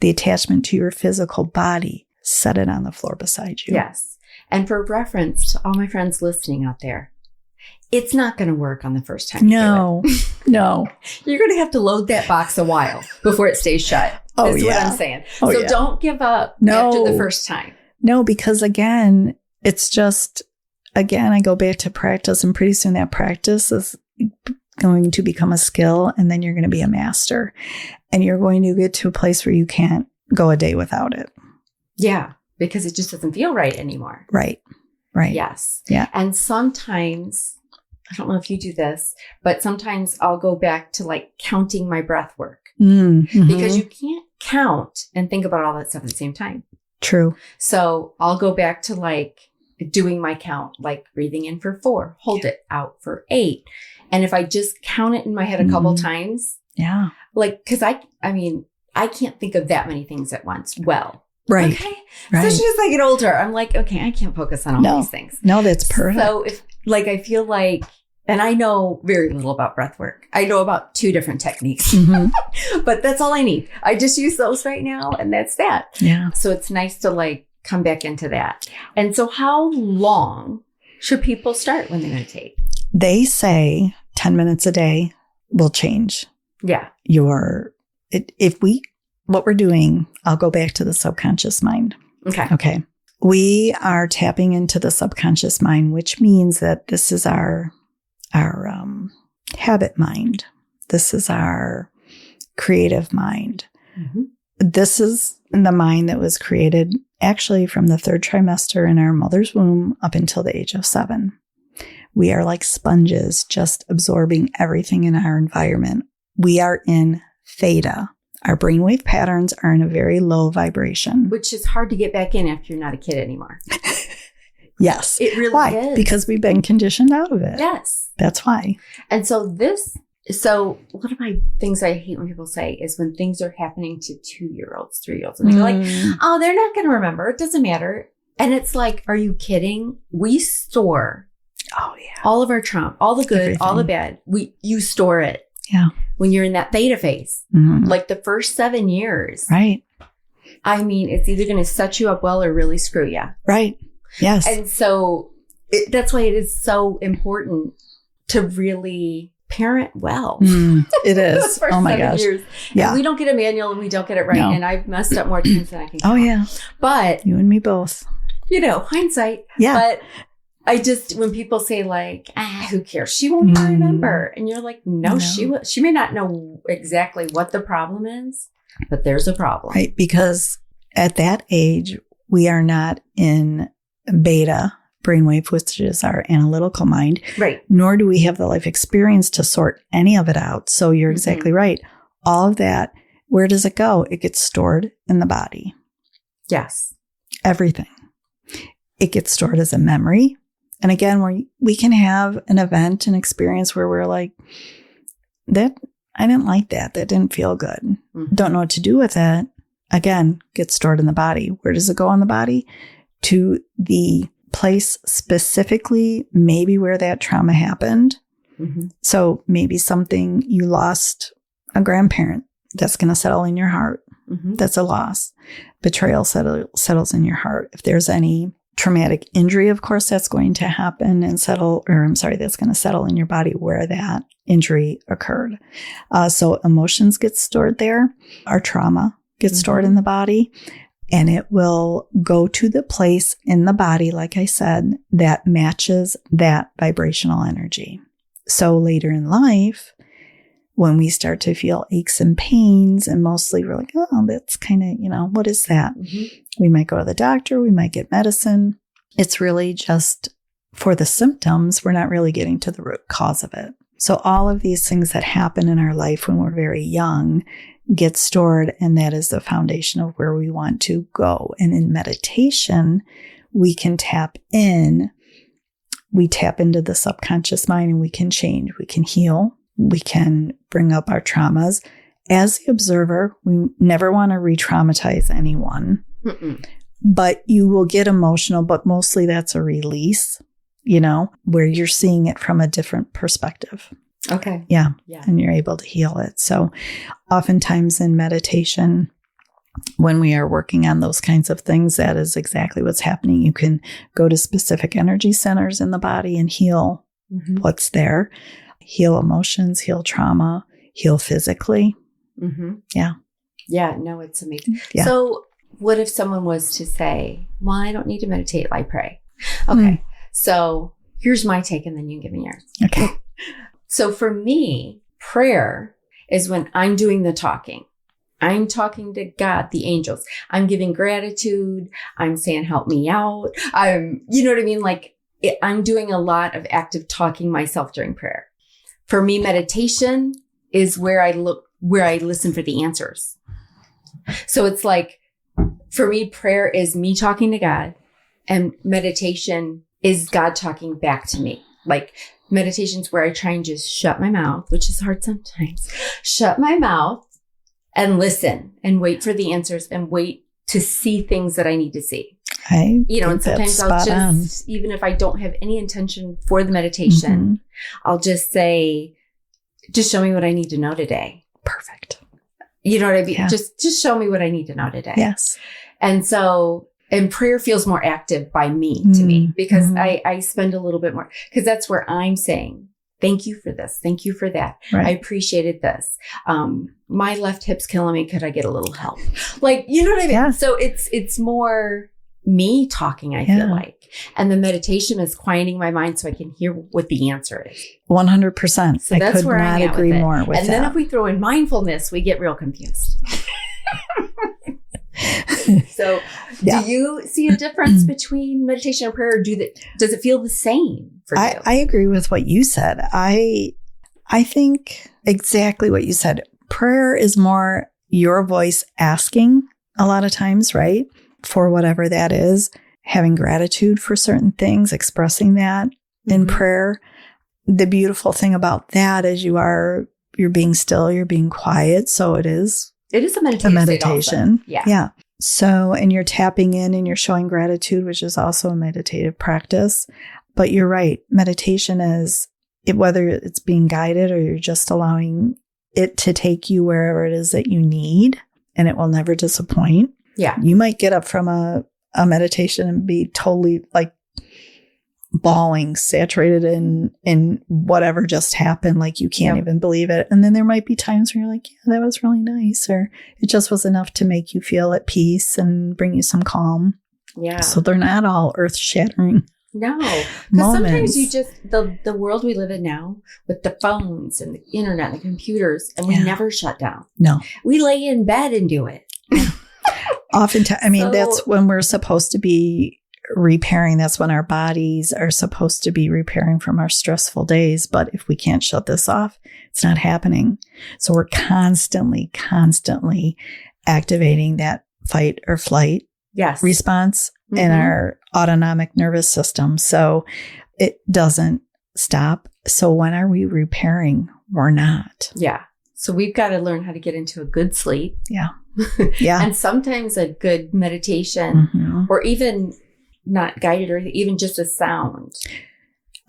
Speaker 2: The attachment to your physical body, set it on the floor beside you.
Speaker 1: Yes. And for reference to all my friends listening out there, it's not going to work on the first time.
Speaker 2: No.
Speaker 1: You're going to have to load that box a while before it stays shut. That's what I'm saying. So don't give up after the first time.
Speaker 2: No, because again, it's just, I go back to practice, and pretty soon that practice is going to become a skill, and then you're going to be a master, and you're going to get to a place where you can't go a day without it.
Speaker 1: Yeah, because it just doesn't feel right anymore.
Speaker 2: Right.
Speaker 1: Yes.
Speaker 2: Yeah.
Speaker 1: And sometimes, I don't know if you do this, but sometimes I'll go back to like counting my breath work because you can't count and think about all that stuff at the same time.
Speaker 2: True.
Speaker 1: So I'll go back to like doing my count, like breathing in for 4, hold it out for 8. And if I just count it in my head a couple times,
Speaker 2: like,
Speaker 1: cause I I can't think of that many things at once. Well,
Speaker 2: right.
Speaker 1: Okay.
Speaker 2: Right.
Speaker 1: So as I get older, I'm like, okay, I can't focus on all these things.
Speaker 2: No, that's perfect.
Speaker 1: So if I feel like, and I know very little about breath work. I know about 2 different techniques, but that's all I need. I just use those right now, and that's that.
Speaker 2: Yeah.
Speaker 1: So it's nice to come back into that. And so how long should people start when they meditate?
Speaker 2: They say 10 minutes a day will change.
Speaker 1: Yeah.
Speaker 2: What we're doing, I'll go back to the subconscious mind. Okay. We are tapping into the subconscious mind, which means that this is our habit mind. This is our creative mind. Mm-hmm. This is the mind that was created actually from the 3rd trimester in our mother's womb up until the age of 7. We are like sponges, just absorbing everything in our environment. We are in theta. Our brainwave patterns are in a very low vibration. Which is hard to get back in after you're not a kid anymore. Yes. It really is. Because we've been conditioned out of it. Yes. That's why. And so one of my things I hate when people say is when things are happening to 2-year-olds, 3-year-olds, and they're like, oh, they're not going to remember. It doesn't matter. And it's like, are you kidding? We store all of our trauma, all the good, everything. All the bad. You store it. Yeah. When you're in that theta phase, like the first 7 years. Right. I mean, it's either going to set you up well or really screw you. Right. Yes. And so that's why it is so important to really parent well. It is. Oh my gosh. Years. Yeah. And we don't get a manual and we don't get it right. No. And I've messed up more times than I can count. Oh yeah. But you and me both. Hindsight. Yeah. But I just, when people say who cares? She won't even remember. And you're like, no, she may not know exactly what the problem is, but there's a problem. Right. Because at that age, we are not in beta brainwave, which is our analytical mind. Right. Nor do we have the life experience to sort any of it out. So you're exactly right. All of that, where does it go? It gets stored in the body. Yes. Everything. It gets stored as a memory. And again, we can have an event, an experience where we're like, I didn't like that. That didn't feel good. Mm-hmm. Don't know what to do with it. Again, gets stored in the body. Where does it go in the body? To the place specifically, maybe where that trauma happened. Mm-hmm. So maybe something you lost a grandparent, that's going to settle in your heart. Mm-hmm. That's a loss. Betrayal settles in your heart. If there's any traumatic injury, of course, that's going to happen and that's going to settle in your body where that injury occurred. So emotions get stored there. Our trauma gets stored in the body, and it will go to the place in the body, like I said, that matches that vibrational energy. So later in life, when we start to feel aches and pains, and mostly we're like, oh, that's kind of, what is that? Mm-hmm. We might go to the doctor. We might get medicine. It's really just for the symptoms. We're not really getting to the root cause of it. So all of these things that happen in our life when we're very young get stored, and that is the foundation of where we want to go. And in meditation, we can tap in. We tap into the subconscious mind, and we can change. We can heal. We can bring up our traumas. As the observer, we never want to re-traumatize anyone. Mm-mm. But you will get emotional, but mostly that's a release, where you're seeing it from a different perspective. Okay. Yeah. And you're able to heal it. So oftentimes in meditation, when we are working on those kinds of things, that is exactly what's happening. You can go to specific energy centers in the body and heal what's there, heal emotions, heal trauma, heal physically. Mm-hmm. Yeah. Yeah. No, it's amazing. Yeah. So what if someone was to say, well, I don't need to meditate, I pray. Okay. So here's my take, and then you can give me yours. Okay. So for me, prayer is when I'm doing the talking. I'm talking to God, the angels. I'm giving gratitude. I'm saying, help me out. You know what I mean? I'm doing a lot of active talking myself during prayer. For me, meditation is where I listen for the answers. So it's like, for me, prayer is me talking to God, and meditation is God talking back to me. Meditation's where I try and just shut my mouth, which is hard sometimes. Shut my mouth
Speaker 1: and listen and wait for the answers and wait to see things that I need to see.
Speaker 2: And
Speaker 1: sometimes I'll just, even if I don't have any intention for the meditation, I'll just say, just show me what I need to know today.
Speaker 2: Perfect.
Speaker 1: You know what I mean? Yeah. Just show me what I need to know today.
Speaker 2: Yes.
Speaker 1: And prayer feels more active by me to me because I spend a little bit more, because that's where I'm saying, thank you for this. Thank you for that.
Speaker 2: Right.
Speaker 1: I appreciated this. My left hip's killing me. Could I get a little help? You know what I mean?
Speaker 2: Yeah.
Speaker 1: So it's more me talking, I feel like. And the meditation is quieting my mind so I can hear what the answer is.
Speaker 2: 100%.
Speaker 1: So that's where I
Speaker 2: agree more with
Speaker 1: and
Speaker 2: that.
Speaker 1: then if we throw in mindfulness, we get real confused. So do you see a difference between meditation and prayer? Or does it feel the same for you?
Speaker 2: I agree with what you said. I think exactly what you said. Prayer is more your voice asking a lot of times, right? For whatever that is, having gratitude for certain things, expressing that in prayer. The beautiful thing about that is you're being still, you're being quiet. So it is
Speaker 1: a meditation.
Speaker 2: Yeah. So, and you're tapping in and you're showing gratitude, which is also a meditative practice. But you're right. Meditation is whether it's being guided or you're just allowing it to take you wherever it is that you need, and it will never disappoint.
Speaker 1: Yeah.
Speaker 2: You might get up from a meditation and be totally bawling, saturated in whatever just happened. You can't even believe it. And then there might be times where you're like, yeah, that was really nice. Or it just was enough to make you feel at peace and bring you some calm.
Speaker 1: Yeah.
Speaker 2: So they're not all earth shattering.
Speaker 1: No, because sometimes you just, the world we live in now with the phones and the internet and the computers, and we never shut down.
Speaker 2: No.
Speaker 1: We lay in bed and do it.
Speaker 2: Oftentimes, that's when we're supposed to be repairing. That's when our bodies are supposed to be repairing from our stressful days. But if we can't shut this off, it's not happening. So we're constantly activating that fight or flight response in our autonomic nervous system. So it doesn't stop. So when are we repairing? We're not.
Speaker 1: Yeah. So we've got to learn how to get into a good sleep.
Speaker 2: Yeah. Yeah.
Speaker 1: And sometimes a good meditation or even not guided or even just a sound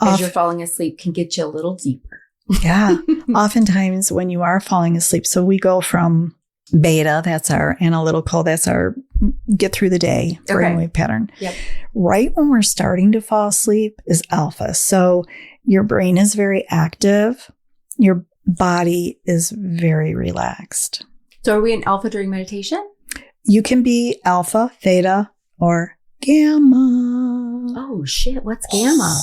Speaker 1: as you're falling asleep can get you a little deeper.
Speaker 2: Yeah. Oftentimes when you are falling asleep, so we go from beta, that's our analytical, that's our get through the day brainwave pattern.
Speaker 1: Yep.
Speaker 2: Right when we're starting to fall asleep is alpha. So your brain is very active. Your body is very relaxed.
Speaker 1: So are we in alpha during meditation?
Speaker 2: You can be alpha, theta, or gamma.
Speaker 1: Oh, shit. What's gamma?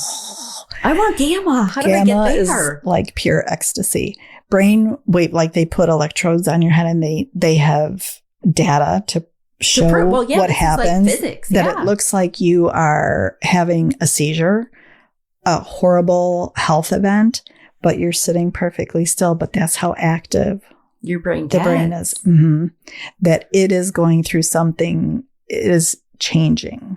Speaker 1: I want gamma. How do I get there?
Speaker 2: Gamma is like pure ecstasy. Brainwave, they put electrodes on your head and they have data to show what happens.
Speaker 1: Like physics.
Speaker 2: That it looks like you are having a seizure, a horrible health event, but you're sitting perfectly still. But that's how active
Speaker 1: your brain
Speaker 2: the brain is. That it is going through something. It is changing.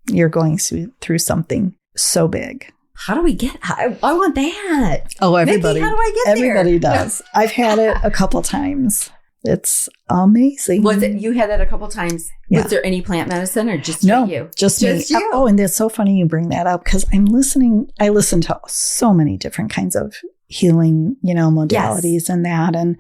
Speaker 2: You're going through something so big.
Speaker 1: How do we get? I want that.
Speaker 2: Oh, everybody!
Speaker 1: Micki, how do I get there?
Speaker 2: Everybody does. I've had it a couple times. It's amazing.
Speaker 1: Was it you had that a couple times? Yeah. Was there any plant medicine or just you?
Speaker 2: Just me.
Speaker 1: You.
Speaker 2: Oh, and that's so funny you bring that up because I listen to so many different kinds of healing, modalities and that. And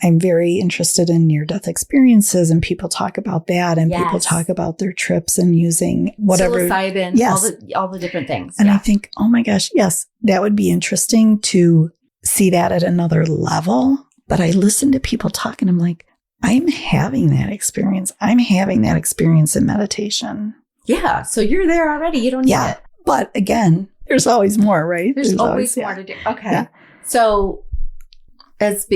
Speaker 2: I'm very interested in near-death experiences, and people talk about that, and people talk about their trips and using whatever.
Speaker 1: Psilocybin, all the different things.
Speaker 2: And I think, oh my gosh, yes, that would be interesting to see that at another level. But I listen to people talk and I'm like, I'm having that experience. I'm having that experience in meditation.
Speaker 1: Yeah. So you're there already. You don't need it.
Speaker 2: But again, there's always more, right?
Speaker 1: There's always more to do. Okay. Yeah. So as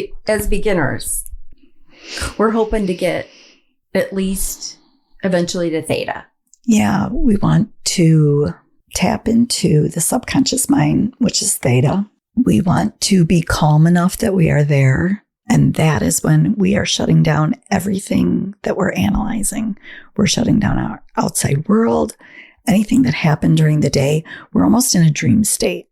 Speaker 1: beginners, we're hoping to get at least eventually to theta.
Speaker 2: Yeah. We want to tap into the subconscious mind, which is theta. We want to be calm enough that we are there. And that is when we are shutting down everything that we're analyzing. We're shutting down our outside world, anything that happened during the day. We're almost in a dream state.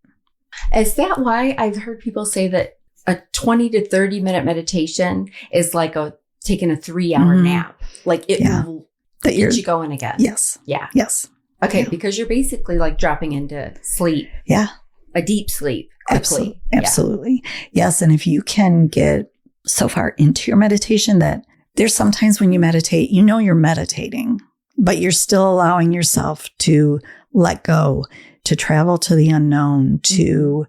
Speaker 1: Is that why I've heard people say that a 20 to 30 minute meditation is like a taking a 3-hour nap. Like it will get you going again.
Speaker 2: Yes.
Speaker 1: Yeah.
Speaker 2: Yes.
Speaker 1: Okay.
Speaker 2: Yeah.
Speaker 1: Because you're basically like dropping into sleep.
Speaker 2: Yeah.
Speaker 1: A deep sleep. Quickly.
Speaker 2: Absolutely. Yes. And if you can get so far into your meditation that there's sometimes when you meditate, you're meditating, but you're still allowing yourself to let go, to travel to the unknown, to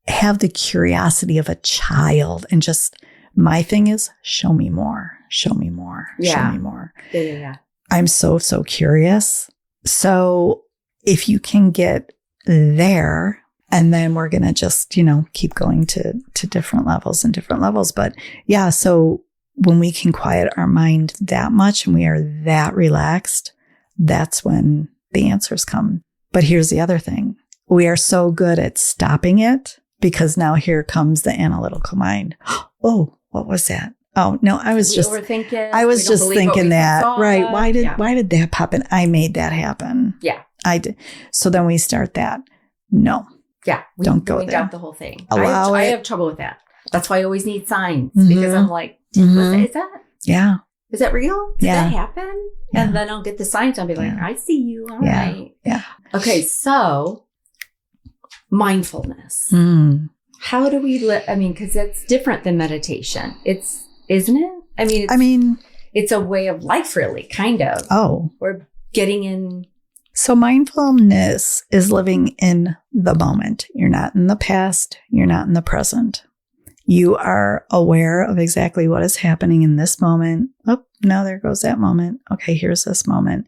Speaker 2: have the curiosity of a child. And just my thing is, show me more, show me more, show me more.
Speaker 1: Yeah.
Speaker 2: I'm so curious. So if you can get there, and then we're going to just, keep going to different levels and different levels. But yeah, so when we can quiet our mind that much and we are that relaxed, that's when the answers come. But here's the other thing. We are so good at stopping it because now here comes the analytical mind. Oh, what was that? Oh, no, I was just thinking that, right. Why did that pop in? I made that happen.
Speaker 1: Yeah.
Speaker 2: I did. So then we start that. No.
Speaker 1: Yeah.
Speaker 2: Don't go
Speaker 1: there.
Speaker 2: there.
Speaker 1: Doubt the whole thing.
Speaker 2: Allow
Speaker 1: I have trouble with that. That's why I always need signs because I'm like, is that?
Speaker 2: Yeah.
Speaker 1: Is that real? Did that happen?
Speaker 2: Yeah.
Speaker 1: And then I'll get the signs. I'll be like, I see you. All right.
Speaker 2: Yeah.
Speaker 1: Okay. So mindfulness. How do we because that's different than meditation. Isn't it? It's a way of life, really, kind of.
Speaker 2: Oh.
Speaker 1: We're getting in.
Speaker 2: So mindfulness is living in the moment. You're not in the past. You're not in the present. You are aware of exactly what is happening in this moment. Oh, now there goes that moment. Okay, here's this moment.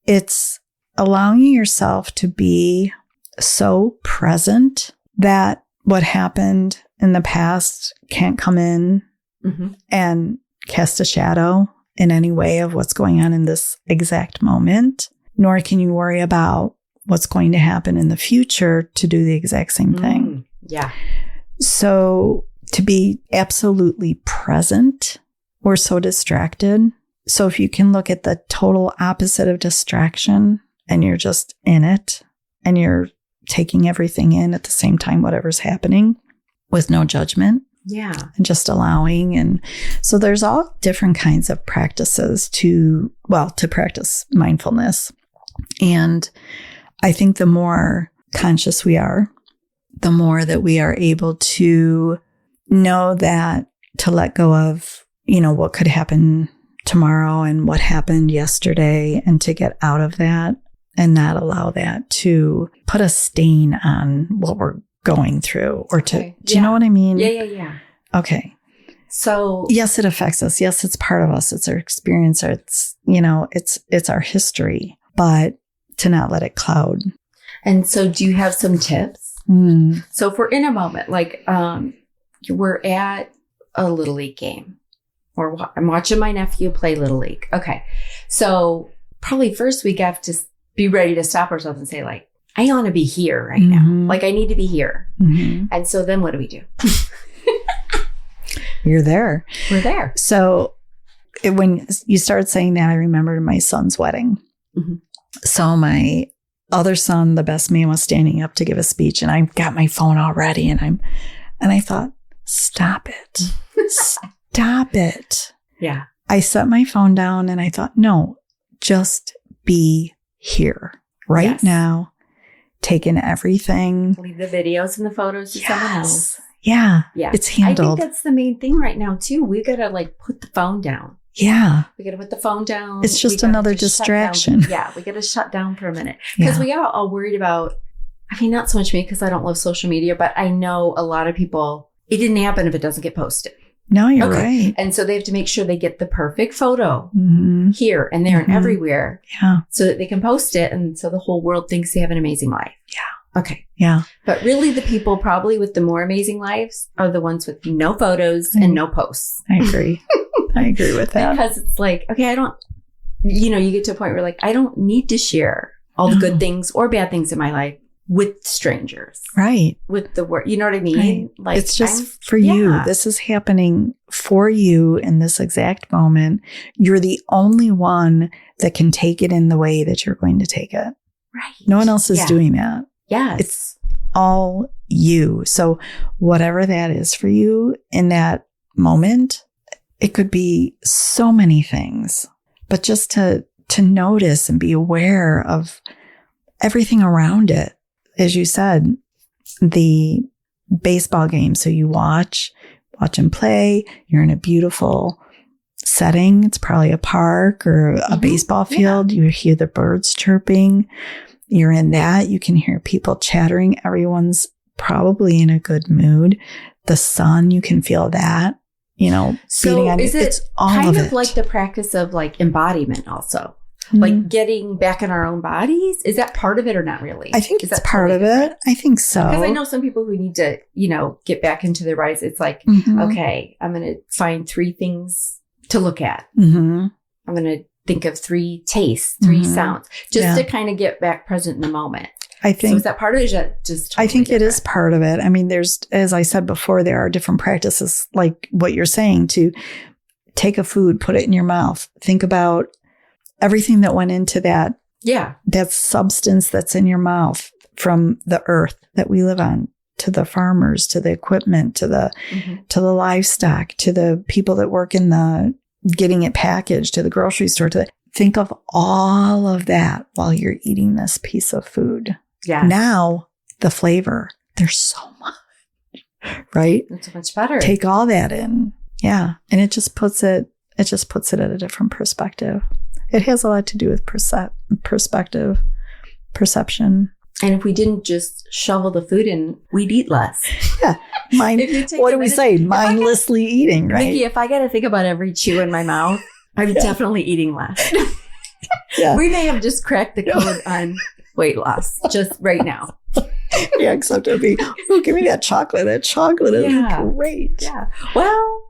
Speaker 2: It's allowing yourself to be so present that what happened in the past can't come in and cast a shadow in any way of what's going on in this exact moment, nor can you worry about what's going to happen in the future to do the exact same thing.
Speaker 1: Yeah.
Speaker 2: So to be absolutely present, we're so distracted. So if you can look at the total opposite of distraction and you're just in it and you're taking everything in at the same time, whatever's happening with no judgment.
Speaker 1: Yeah.
Speaker 2: And just allowing. And so there's all different kinds of practices to practice mindfulness. And I think the more conscious we are, the more that we are able to know that to let go of, what could happen tomorrow and what happened yesterday and to get out of that and not allow that to put a stain on what we're going through or do you know what I mean?
Speaker 1: Yeah.
Speaker 2: Okay.
Speaker 1: So
Speaker 2: yes, it affects us. Yes, it's part of us. It's our experience. It's our history, but to not let it cloud.
Speaker 1: And so do you have some tips? So if we're in a moment, like we're at a Little League game or I'm watching my nephew play Little League. Okay. So probably first we have to be ready to stop ourselves and say like, I want to be here right now. Like I need to be here. And so then what do we do?
Speaker 2: You're there.
Speaker 1: We're there.
Speaker 2: So when you started saying that, I remembered my son's wedding. So my other son, the best man, was standing up to give a speech and I got my phone all ready and I thought, stop it. Stop it.
Speaker 1: Yeah.
Speaker 2: I set my phone down and I thought, no, just be here right now. Take in everything.
Speaker 1: Leave the videos and the photos to someone else.
Speaker 2: Yeah. It's handled.
Speaker 1: I think that's the main thing right now too. We got to like put the phone down.
Speaker 2: Yeah.
Speaker 1: We got to put the phone down.
Speaker 2: It's just another distraction.
Speaker 1: Yeah. We got to shut down for a minute because we are all worried about, not so much me because I don't love social media, but I know a lot of people, it didn't happen if it doesn't get posted.
Speaker 2: No, you're right.
Speaker 1: And so they have to make sure they get the perfect photo here and there and everywhere so that they can post it. And so the whole world thinks they have an amazing life.
Speaker 2: Yeah.
Speaker 1: Okay.
Speaker 2: Yeah.
Speaker 1: But really the people probably with the more amazing lives are the ones with no photos and no posts.
Speaker 2: I agree. I agree with that.
Speaker 1: Because it's like, okay, I don't, you get to a point where like, I don't need to share all the good things or bad things in my life with strangers.
Speaker 2: Right.
Speaker 1: With the word, you know what I mean?
Speaker 2: Right.
Speaker 1: Like
Speaker 2: it's just for you. This is happening for you in this exact moment. You're the only one that can take it in the way that you're going to take it.
Speaker 1: Right.
Speaker 2: No one else is doing that.
Speaker 1: Yes.
Speaker 2: It's all you. So whatever that is for you in that moment, it could be so many things, but just to notice and be aware of everything around it. As you said, the baseball game. So you watch them play. You're in a beautiful setting. It's probably a park or a baseball field. You hear the birds chirping. You're in that. You can hear people chattering. Everyone's probably in a good mood. The sun, you can feel that,
Speaker 1: So
Speaker 2: on
Speaker 1: is
Speaker 2: you.
Speaker 1: it
Speaker 2: It's all
Speaker 1: kind
Speaker 2: of
Speaker 1: of like the practice of like embodiment also? Like getting back in our own bodies? Is that part of it or not really?
Speaker 2: I think it's part of it. I think so.
Speaker 1: Because I know some people who need to, get back into their bodies. It's like, okay, I'm going to find 3 things to look at. I'm going to think of 3 tastes, 3 sounds, just to kind of get back present in the moment. I think. So is that part of it? Or is that just totally
Speaker 2: I think
Speaker 1: different?
Speaker 2: It is part of it. I mean, there's, as I said before, there are different practices like what you're saying, to take a food, put it in your mouth, think about everything that went into that. Yeah. That substance that's in your mouth, from the earth that we live on, to the farmers, to the equipment, to the livestock, to the people that work in the getting it packaged, to the grocery store, think of all of that while you're eating this piece of food. Yeah. Now the flavor, there's so much, right?
Speaker 1: It's so much better.
Speaker 2: Take all that in. Yeah. And it just puts it at a different perspective. It has a lot to do with perspective, perception.
Speaker 1: And if we didn't just shovel the food in, we'd eat less.
Speaker 2: Yeah. What do we say? Mindlessly eating, right?
Speaker 1: Micki, if I got to think about every chew in my mouth, I'm definitely eating less. We may have just cracked the code on weight loss just right now.
Speaker 2: Yeah, except it would be, give me that chocolate. That chocolate is great.
Speaker 1: Yeah. Well,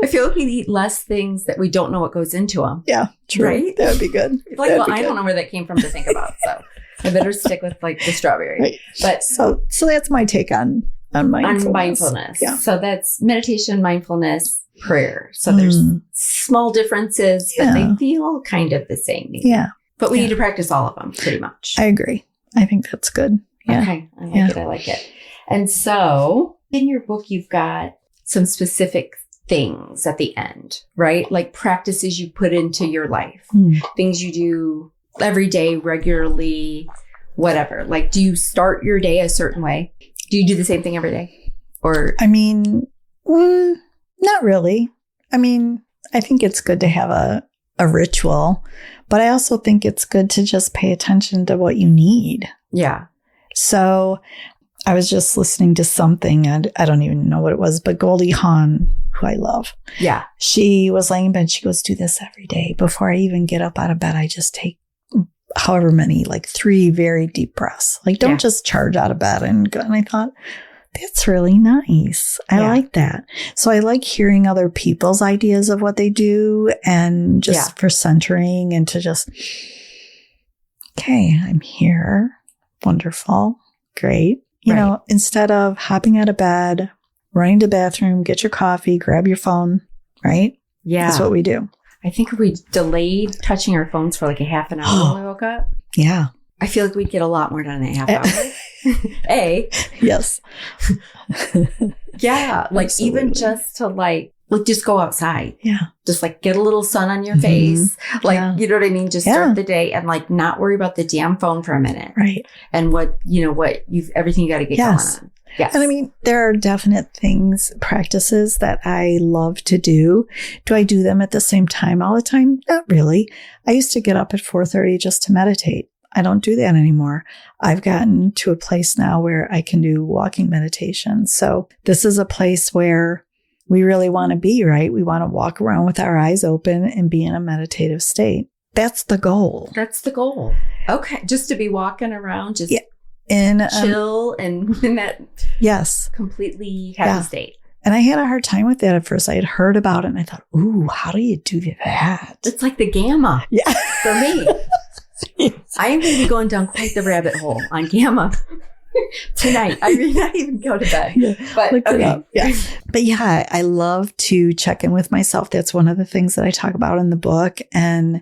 Speaker 1: I feel like we eat less things that we don't know what goes into them.
Speaker 2: Yeah, true. Right? That would be good.
Speaker 1: I don't know where that came from to think about. So I better stick with like the strawberry. Right. But
Speaker 2: so that's my take on mindfulness.
Speaker 1: On mindfulness.
Speaker 2: Yeah.
Speaker 1: So that's meditation, mindfulness, prayer. So there's small differences, but they feel kind of the same. Maybe.
Speaker 2: Yeah.
Speaker 1: But we need to practice all of them pretty much.
Speaker 2: I agree. I think that's good. Yeah.
Speaker 1: Okay. I like it. And so in your book, you've got some specific things at the end, right? Like practices you put into your life, things you do every day, regularly, whatever. Like, do you start your day a certain way? Do you do the same thing every day? Or,
Speaker 2: I mean, not really. I mean, I think it's good to have a ritual, but I also think it's good to just pay attention to what you need.
Speaker 1: Yeah.
Speaker 2: So I was just listening to something, and I don't even know what it was, but Goldie Hawn, who I love. Yeah. She was laying in bed. She goes, do this every day. Before I even get up out of bed, I just take however many, like 3 very deep breaths. Like, don't just charge out of bed and go. And I thought, that's really nice. I like that. So I like hearing other people's ideas of what they do, and just for centering, and to just, okay, I'm here. Wonderful. Great. You know, instead of hopping out of bed, running to the bathroom, get your coffee, grab your phone, right? Yeah. That's what we do.
Speaker 1: I think if we delayed touching our phones for like a half an hour when we woke up.
Speaker 2: Yeah.
Speaker 1: I feel like we'd get a lot more done in a half hour.
Speaker 2: Yes.
Speaker 1: Yeah. Like absolutely. Even just to like just go outside.
Speaker 2: Yeah.
Speaker 1: Just like get a little sun on your face. Like, you know what I mean? Just start the day and like not worry about the damn phone for a minute.
Speaker 2: Right.
Speaker 1: And everything you got to get going on. Yes.
Speaker 2: And I mean, there are definite practices that I love to do. Do I do them at the same time all the time? Not really. I used to get up at 4:30 just to meditate. I don't do that anymore. I've gotten to a place now where I can do walking meditation. So this is a place where we really want to be, right? We want to walk around with our eyes open and be in a meditative state. That's the goal.
Speaker 1: That's the goal. Okay. Just to be walking around, just chill and in that completely happy state.
Speaker 2: And I had a hard time with that at first. I had heard about it and I thought, ooh, how do you do that?
Speaker 1: It's like the gamma for me. I am going to be going down quite the rabbit hole on gamma tonight. I may not even go to bed. But okay.
Speaker 2: But I love to check in with myself. That's one of the things that I talk about in the book. And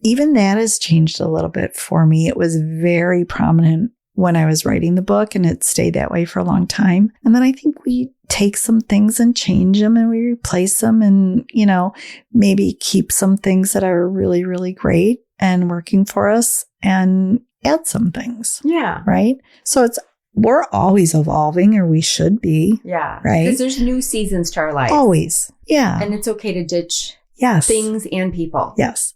Speaker 2: even that has changed a little bit for me. It was very prominent when I was writing the book, and it stayed that way for a long time. And then I think we take some things and change them and we replace them and, maybe keep some things that are really, really great and working for us and add some things.
Speaker 1: Yeah.
Speaker 2: Right. So we're always evolving, or we should be.
Speaker 1: Yeah.
Speaker 2: Right.
Speaker 1: Because there's new seasons to our life.
Speaker 2: Always. Yeah.
Speaker 1: And it's okay to ditch
Speaker 2: things
Speaker 1: and people.
Speaker 2: Yes.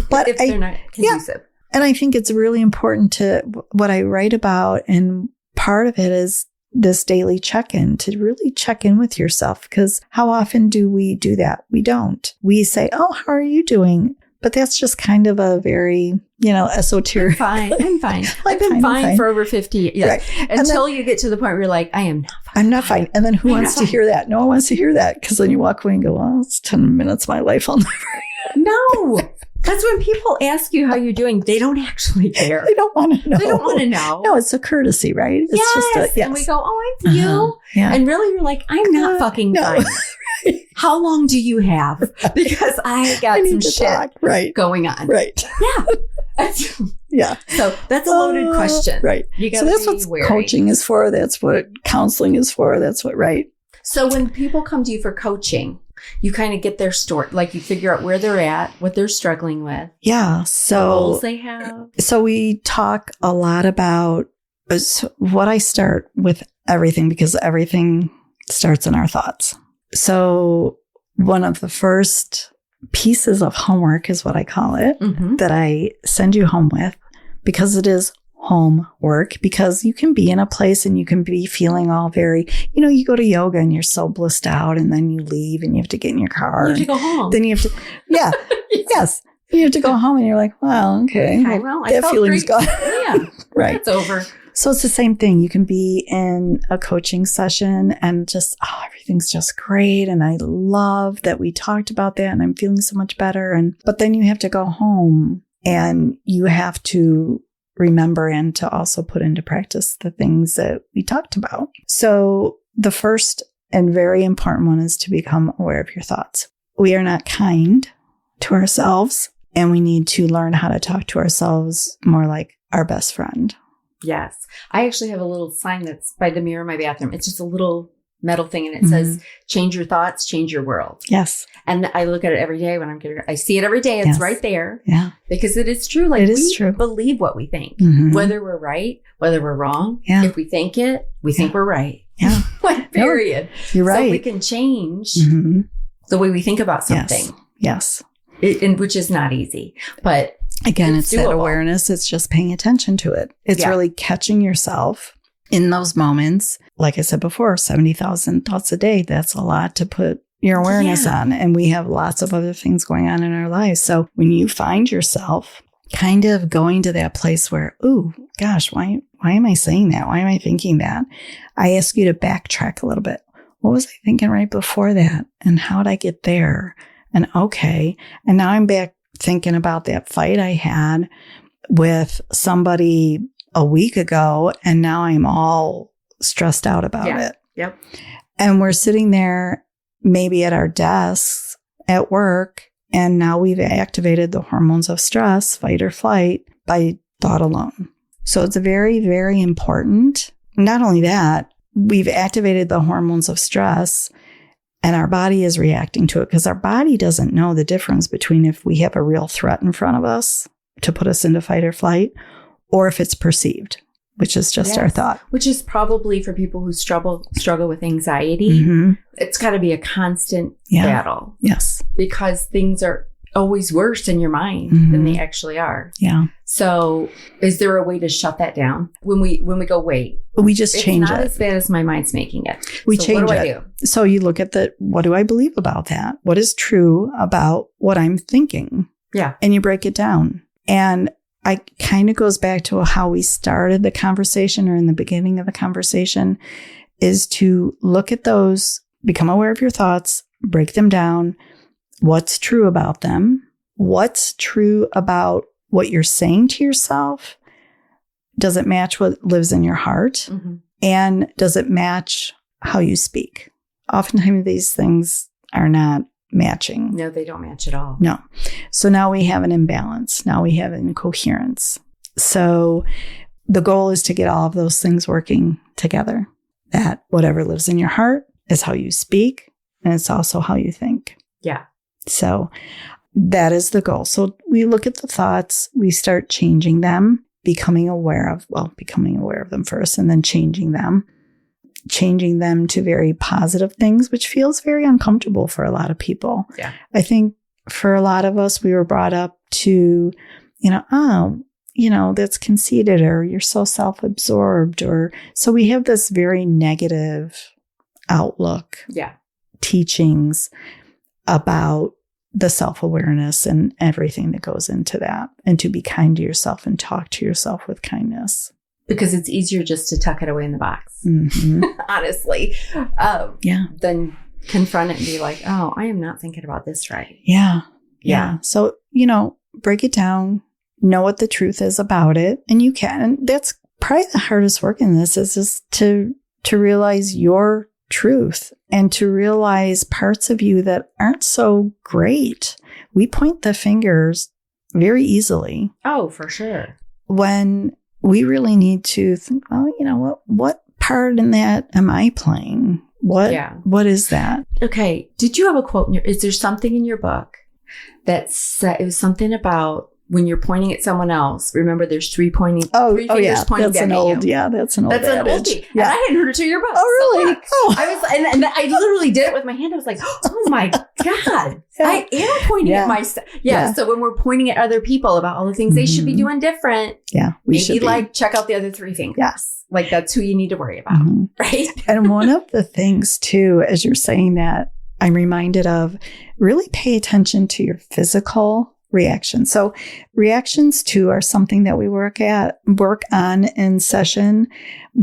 Speaker 2: But
Speaker 1: if they're not conducive.
Speaker 2: Yeah. And I think it's really important to what I write about. And part of it is this daily check-in, to really check in with yourself. Because how often do we do that? We don't. We say, oh, how are you doing? But that's just kind of a very, esoteric.
Speaker 1: I'm fine. I've been fine for over 50 years. Right. Until you get to the point where you're like, I am not fine.
Speaker 2: I'm not fine. And then who wants to hear that? No one wants to hear that. Because then you walk away and go, well, it's 10 minutes of my life. I'll never.
Speaker 1: No. That's when people ask you how you're doing. They don't actually care.
Speaker 2: They don't want to know.
Speaker 1: They don't want to know.
Speaker 2: No, it's a courtesy, right? It's
Speaker 1: yes. And we go, oh, I'm you.
Speaker 2: Yeah.
Speaker 1: And really, you're like, I'm not fucking fine. How long do you have? Because I got some shit going on.
Speaker 2: Right.
Speaker 1: Yeah.
Speaker 2: Yeah.
Speaker 1: So that's a loaded question.
Speaker 2: Right. So that's what coaching is for. That's what counseling is for. That's what, right.
Speaker 1: So when people come to you for coaching, you kind of get their story, like you figure out where they're at, what they're struggling with.
Speaker 2: Yeah. So
Speaker 1: what goals they have.
Speaker 2: So we talk a lot about what I start with everything, because everything starts in our thoughts. So one of the first pieces of homework is what I call it, that I send you home with, because it is homework, because you can be in a place and you can be feeling all very, you go to yoga and you're so blissed out, and then you leave and you have to get in your car.
Speaker 1: You have to go home.
Speaker 2: Then you have to, yes. You have to go home and you're like, well, okay.
Speaker 1: Well,
Speaker 2: that feeling's gone.
Speaker 1: Yeah.
Speaker 2: Right.
Speaker 1: It's over.
Speaker 2: So it's the same thing. You can be in a coaching session and just, everything's just great. And I love that we talked about that and I'm feeling so much better. But then you have to go home and you have to remember and to also put into practice the things that we talked about. So the first and very important one is to become aware of your thoughts. We are not kind to ourselves, and we need to learn how to talk to ourselves more like our best friend.
Speaker 1: Yes. I actually have a little sign that's by the mirror in my bathroom. It's just a little metal thing, and it says, change your thoughts, change your world.
Speaker 2: Yes.
Speaker 1: And I look at it every day when I'm getting, I see it every day. It's right there.
Speaker 2: Yeah.
Speaker 1: Because it is true. Like,
Speaker 2: it is true.
Speaker 1: Believe what we think, whether we're right, whether we're wrong.
Speaker 2: Yeah.
Speaker 1: If we think it, we think we're right.
Speaker 2: Yeah.
Speaker 1: Like, period.
Speaker 2: No, you're right.
Speaker 1: So we can change the way we think about something.
Speaker 2: Yes.
Speaker 1: And which is not easy, but
Speaker 2: again, it's that awareness. It's just paying attention to it. It's really catching yourself in those moments. Like I said before, 70,000 thoughts a day. That's a lot to put your awareness on. And we have lots of other things going on in our lives. So when you find yourself kind of going to that place where, ooh, gosh, why am I saying that? Why am I thinking that? I ask you to backtrack a little bit. What was I thinking right before that? And how did I get there? And okay. And now I'm back thinking about that fight I had with somebody a week ago. And now I'm all stressed out about it.
Speaker 1: Yep.
Speaker 2: And we're sitting there maybe at our desks at work. And now we've activated the hormones of stress, fight or flight, by thought alone. So it's very, very important. Not only that, we've activated the hormones of stress, and our body is reacting to it, because our body doesn't know the difference between if we have a real threat in front of us to put us into fight or flight, or if it's perceived, which is just our thought.
Speaker 1: Which is probably for people who struggle with anxiety. It's got to be a constant battle.
Speaker 2: Yes.
Speaker 1: Because things are always worse in your mind than they actually are.
Speaker 2: Yeah.
Speaker 1: So is there a way to shut that down? When we go, wait.
Speaker 2: We just change it.
Speaker 1: It's not as bad as my mind's making it.
Speaker 2: We change it. What do I do? So you look at what do I believe about that? What is true about what I'm thinking?
Speaker 1: Yeah.
Speaker 2: And you break it down. And I kind of goes back to how we started the conversation, or in the beginning of the conversation, is to look at those, become aware of your thoughts, break them down. What's true about them? What's true about what you're saying to yourself? Does it match what lives in your heart? And does it match how you speak? Oftentimes these things are not matching.
Speaker 1: No, they don't match at all.
Speaker 2: No. So now we have an imbalance. Now we have an incoherence. So the goal is to get all of those things working together. That whatever lives in your heart is how you speak, and it's also how you think.
Speaker 1: Yeah.
Speaker 2: So that is the goal. So we look at the thoughts, we start changing them, becoming aware of them first, and then changing them to very positive things, which feels very uncomfortable for a lot of people.
Speaker 1: Yeah.
Speaker 2: I think for a lot of us, we were brought up to, that's conceited, or you're so self-absorbed, or so we have this very negative outlook.
Speaker 1: Yeah.
Speaker 2: Teachings about the self-awareness and everything that goes into that, and to be kind to yourself and talk to yourself with kindness.
Speaker 1: Because it's easier just to tuck it away in the box, honestly, than confront it and be like, oh, I am not thinking about this right.
Speaker 2: Yeah. So, break it down, know what the truth is about it. And you can. And that's probably the hardest work in this is just to realize your truth and to realize parts of you that aren't so great. We point the fingers very easily.
Speaker 1: Oh, for sure.
Speaker 2: When we really need to think, well, what part in that am I playing? What is that?
Speaker 1: Okay. Did you have a quote is there something in your book that said, it was something about when you're pointing at someone else, remember there's three fingers pointing back at you.
Speaker 2: That's an old adage.
Speaker 1: Yeah. And I hadn't heard it till your book.
Speaker 2: Oh, really?
Speaker 1: So I was, and I literally did it with my hand. I was like, oh my God, I am pointing at myself. Yeah. So when we're pointing at other people about all the things they should be doing different.
Speaker 2: Yeah. We should be.
Speaker 1: Check out the other three fingers.
Speaker 2: Yes.
Speaker 1: Like that's who you need to worry about. Right.
Speaker 2: And one of the things too, as you're saying that, I'm reminded of really pay attention to your physical reactions. So reactions too are something that we work on in session,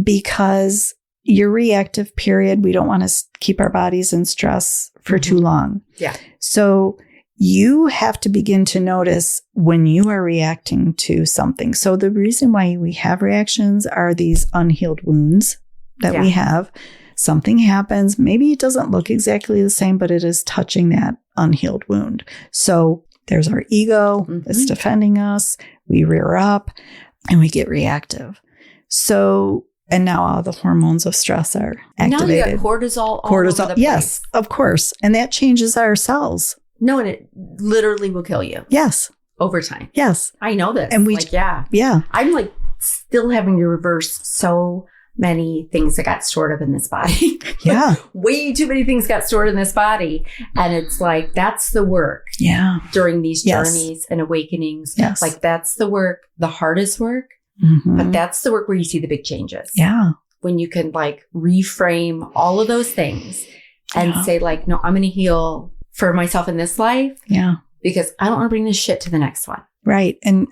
Speaker 2: because your reactive period, we don't want to keep our bodies in stress for too long.
Speaker 1: Yeah.
Speaker 2: So you have to begin to notice when you are reacting to something. So the reason why we have reactions are these unhealed wounds that we have. Something happens. Maybe it doesn't look exactly the same, but it is touching that unhealed wound. So there's our ego that's defending us. We rear up and we get reactive. So, and now all the hormones of stress are activated.
Speaker 1: Now you got cortisol all over the place.
Speaker 2: Yes, of course. And that changes our cells.
Speaker 1: No, and it literally will kill you.
Speaker 2: Yes.
Speaker 1: Over time.
Speaker 2: Yes.
Speaker 1: I know this.
Speaker 2: And
Speaker 1: Yeah. I'm still having to reverse so many things that got stored up in this body.
Speaker 2: Yeah.
Speaker 1: Way too many things got stored in this body. And it's like, that's the work.
Speaker 2: Yeah.
Speaker 1: During these journeys and awakenings.
Speaker 2: Yes.
Speaker 1: That's the work, the hardest work. But that's the work where you see the big changes.
Speaker 2: Yeah.
Speaker 1: When you can reframe all of those things and say no, I'm going to heal for myself in this life.
Speaker 2: Yeah.
Speaker 1: Because I don't want to bring this shit to the next one.
Speaker 2: Right. And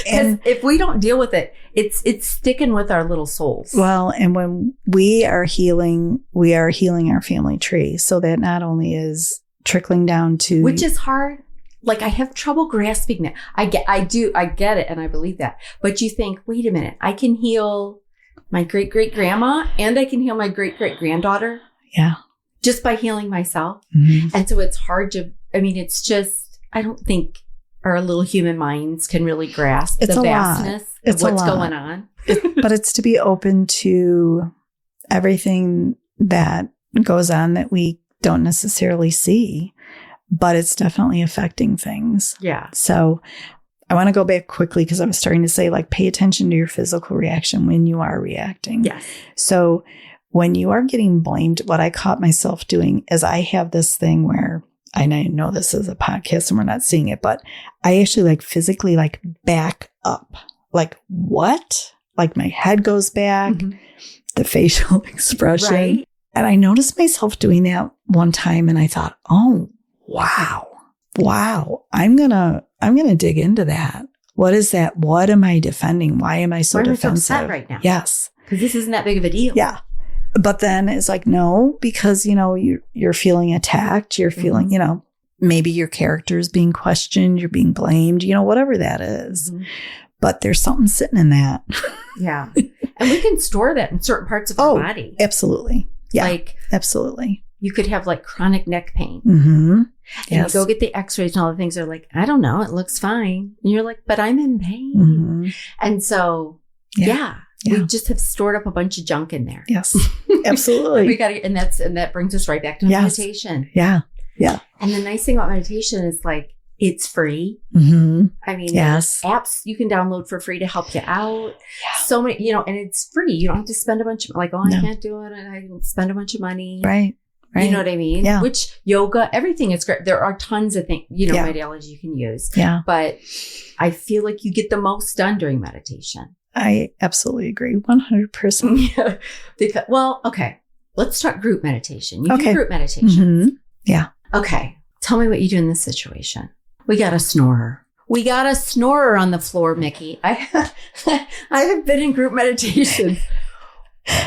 Speaker 1: if we don't deal with it, it's sticking with our little souls.
Speaker 2: Well, and when we are healing our family tree. So that not only is trickling down to,
Speaker 1: which is hard. I have trouble grasping that. I get it. And I believe that. But you think, wait a minute, I can heal my great great grandma and I can heal my great great granddaughter.
Speaker 2: Yeah.
Speaker 1: Just by healing myself. And so it's hard it's just, I don't think our little human minds can really grasp the vastness of what's going on.
Speaker 2: But it's to be open to everything that goes on that we don't necessarily see, but it's definitely affecting things.
Speaker 1: Yeah.
Speaker 2: So I want to go back quickly because I was starting to say, pay attention to your physical reaction when you are reacting.
Speaker 1: Yes.
Speaker 2: So when you are getting blamed, what I caught myself doing is I have this thing where, and I know this is a podcast and we're not seeing it, but I actually physically back up. What? My head goes back, the facial expression.
Speaker 1: Right.
Speaker 2: And I noticed myself doing that one time and I thought, oh, wow. I'm going to dig into that. What is that? What am I defending? Why am I so defensive?
Speaker 1: So upset right now?
Speaker 2: Yes.
Speaker 1: Because this isn't that big of a deal.
Speaker 2: Yeah. But then it's no, because, you're feeling attacked. You're feeling, maybe your character is being questioned. You're being blamed, whatever that is. But there's something sitting in that. Yeah.
Speaker 1: And we can store that in certain parts of our body.
Speaker 2: Absolutely. Yeah. Absolutely.
Speaker 1: You could have chronic neck pain.
Speaker 2: And
Speaker 1: you go get the x-rays and all the things. They're I don't know. It looks fine. And you're but I'm in pain. And so Yeah. We just have stored up a bunch of junk in there.
Speaker 2: Yes, absolutely.
Speaker 1: And that brings us right back to meditation.
Speaker 2: Yeah. Yeah.
Speaker 1: And the nice thing about meditation is like, it's free.
Speaker 2: Mm-hmm.
Speaker 1: I mean, there's apps you can download for free to help you out. Yeah. So many, and it's free. You don't have to spend a bunch of, I can't do it. And I can spend a bunch of money.
Speaker 2: Right.
Speaker 1: You know what I mean?
Speaker 2: Yeah.
Speaker 1: Which yoga, everything is great. There are tons of things, ideology you can use.
Speaker 2: Yeah.
Speaker 1: But I feel like you get the most done during meditation.
Speaker 2: I absolutely agree. 100%.
Speaker 1: Yeah. Because, okay. Let's talk group meditation. You do group meditation.
Speaker 2: Mm-hmm. Yeah.
Speaker 1: Okay. Tell me what you do in this situation. We got a snorer. We got a snorer on the floor, Micki. I have been in group meditation.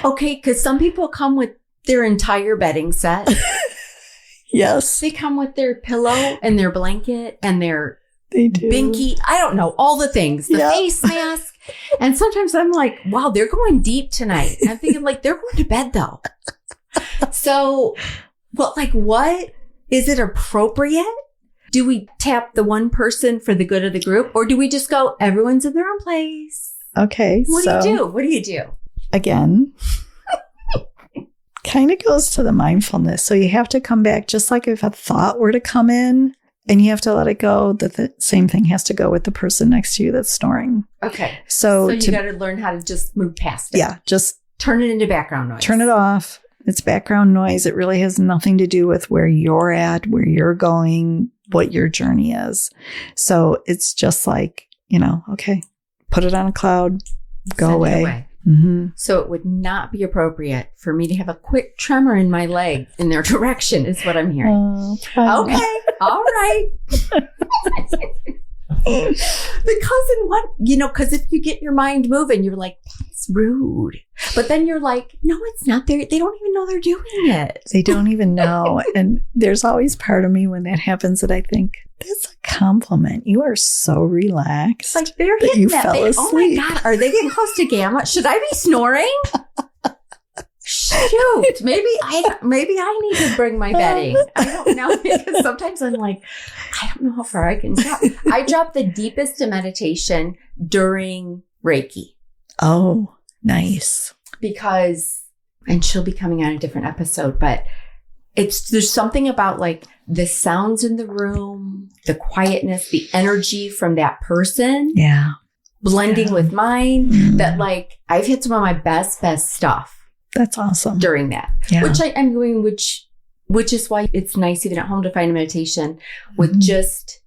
Speaker 1: Okay, because some people come with their entire bedding set.
Speaker 2: Yes.
Speaker 1: They come with their pillow and their blanket and their
Speaker 2: binky.
Speaker 1: I don't know, all the things. The face mask. And sometimes I'm like, wow, they're going deep tonight. I'm thinking like, they're going to bed though. So, what? Is it appropriate? Do we tap the one person for the good of the group? Or do we just go, everyone's in their own place?
Speaker 2: Okay.
Speaker 1: What do you do?
Speaker 2: Again, kind of goes to the mindfulness. So you have to come back, just like if a thought were to come in and you have to let it go, the same thing has to go with the person next to you that's snoring.
Speaker 1: Okay.
Speaker 2: So
Speaker 1: you got to learn how to just move past it.
Speaker 2: Yeah. Just
Speaker 1: turn it into background noise.
Speaker 2: Turn it off. It's background noise. It really has nothing to do with where you're at, where you're going, what your journey is. So it's just like, okay, put it on a cloud, go away. Mm-hmm. So
Speaker 1: it would not be appropriate for me to have a quick tremor in my leg in their direction is what I'm hearing. Okay. All right. Because if you get your mind moving, you're like, that's rude. But then you're like, no, it's not. They don't even know they're doing it.
Speaker 2: They don't even know. And there's always part of me when that happens that I think, that's a compliment. You are so relaxed.
Speaker 1: Like they're hitting that.
Speaker 2: Fell asleep.
Speaker 1: Oh my God. Are they getting close to gamma? Should I be snoring? Shoot. Maybe I need to bring my bedding. I don't know, because sometimes I'm like, I don't know how far I can drop. I drop the deepest in meditation during Reiki.
Speaker 2: Oh, nice.
Speaker 1: Because, and she'll be coming on a different episode, but there's something about like the sounds in the room, the quietness, the energy from that person.
Speaker 2: Yeah.
Speaker 1: Blending with mine, that like I've hit some of my best stuff.
Speaker 2: That's awesome.
Speaker 1: During that, which I'm doing, which is why it's nice even at home to find a meditation with just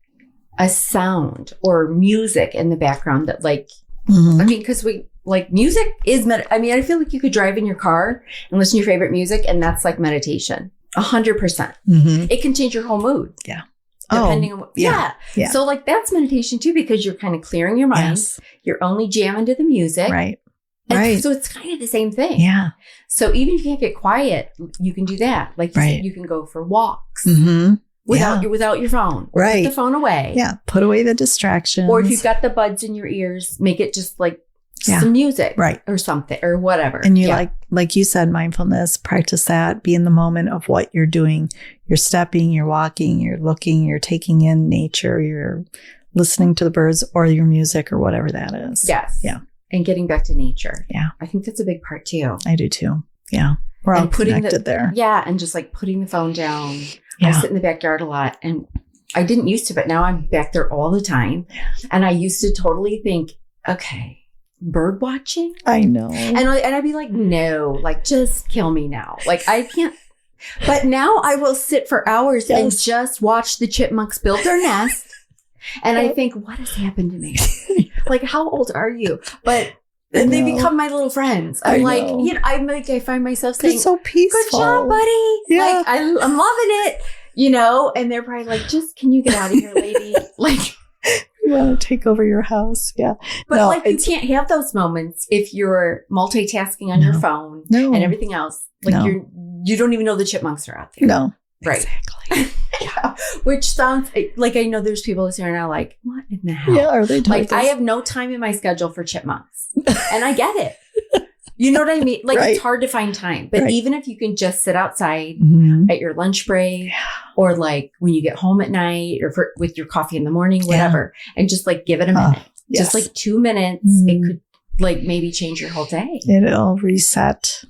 Speaker 1: a sound or music in the background that like, I mean, because we like music is, I feel like you could drive in your car and listen to your favorite music and that's like meditation. 100%. It can change your whole mood.
Speaker 2: Yeah.
Speaker 1: Depending on what, yeah. So like that's meditation too, because you're kind of clearing your mind. Yes. You're only jamming to the music.
Speaker 2: Right.
Speaker 1: And so it's kind of the same thing.
Speaker 2: Yeah.
Speaker 1: So even if you can't get quiet, you can do that. Like you said, you can go for walks without your phone. Or put the phone away.
Speaker 2: Yeah. Put away the distractions.
Speaker 1: Or if you've got the buds in your ears, make it just like some music.
Speaker 2: Right.
Speaker 1: Or something or whatever.
Speaker 2: And you like you said, mindfulness, practice that. Be in the moment of what you're doing. You're stepping, you're walking, you're looking, you're taking in nature, you're listening to the birds or your music or whatever that is.
Speaker 1: Yes.
Speaker 2: Yeah.
Speaker 1: And getting back to nature.
Speaker 2: Yeah.
Speaker 1: I think that's a big part too.
Speaker 2: I do too. Yeah. We're all connected there.
Speaker 1: Yeah. And just like putting the phone down. I sit in the backyard a lot and I didn't used to, but now I'm back there all the time. And I used to totally think, okay, bird watching?
Speaker 2: I know.
Speaker 1: And I'd be like, no, like just kill me now. Like I can't. But now I will sit for hours and just watch the chipmunks build their nest. And I think, what has happened to me? Like, how old are you? But then they become my little friends. I'm like, I find myself saying,
Speaker 2: it's so peaceful.
Speaker 1: Good job, buddy.
Speaker 2: Yeah.
Speaker 1: Like, I'm loving it, and they're probably like, just, can you get out of here, lady? Like,
Speaker 2: we want to take over your house. Yeah.
Speaker 1: But you can't have those moments if you're multitasking on your phone and everything else. Like you don't even know the chipmunks are out there.
Speaker 2: No.
Speaker 1: Right.
Speaker 2: Exactly.
Speaker 1: Yeah. Which sounds like, I know there's people listening now like, what in the hell?
Speaker 2: Yeah, are they
Speaker 1: like, I have no time in my schedule for chipmunks. And I get it. You know what I mean? Like, it's hard to find time. But even if you can just sit outside at your lunch break or like when you get home at night or with your coffee in the morning, whatever, and just like give it a minute. Just like 2 minutes. It could like maybe change your whole day.
Speaker 2: It'll reset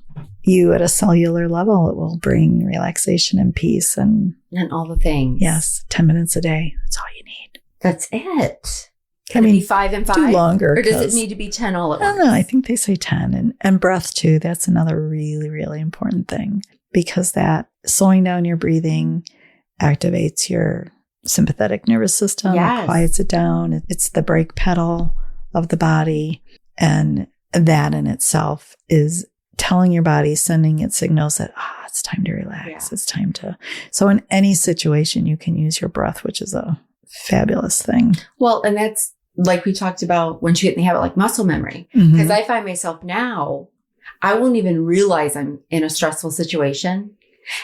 Speaker 2: you at a cellular level. It will bring relaxation and peace and
Speaker 1: all the things.
Speaker 2: Yes. 10 minutes a day. That's all you need.
Speaker 1: That's it. Can it be 5 and 5?
Speaker 2: Do longer.
Speaker 1: Or does it need to be 10 all at once?
Speaker 2: I don't know. I think they say 10. And breath too. That's another really, really important thing, because that slowing down your breathing activates your sympathetic nervous system. Yes. It quiets it down. It's the brake pedal of the body. And that in itself is telling your body, sending it signals that, it's time to relax. Yeah. It's time to. So in any situation, you can use your breath, which is a fabulous thing.
Speaker 1: Well, and that's like we talked about once you get in the habit, like muscle memory. Because I find myself now, I won't even realize I'm in a stressful situation.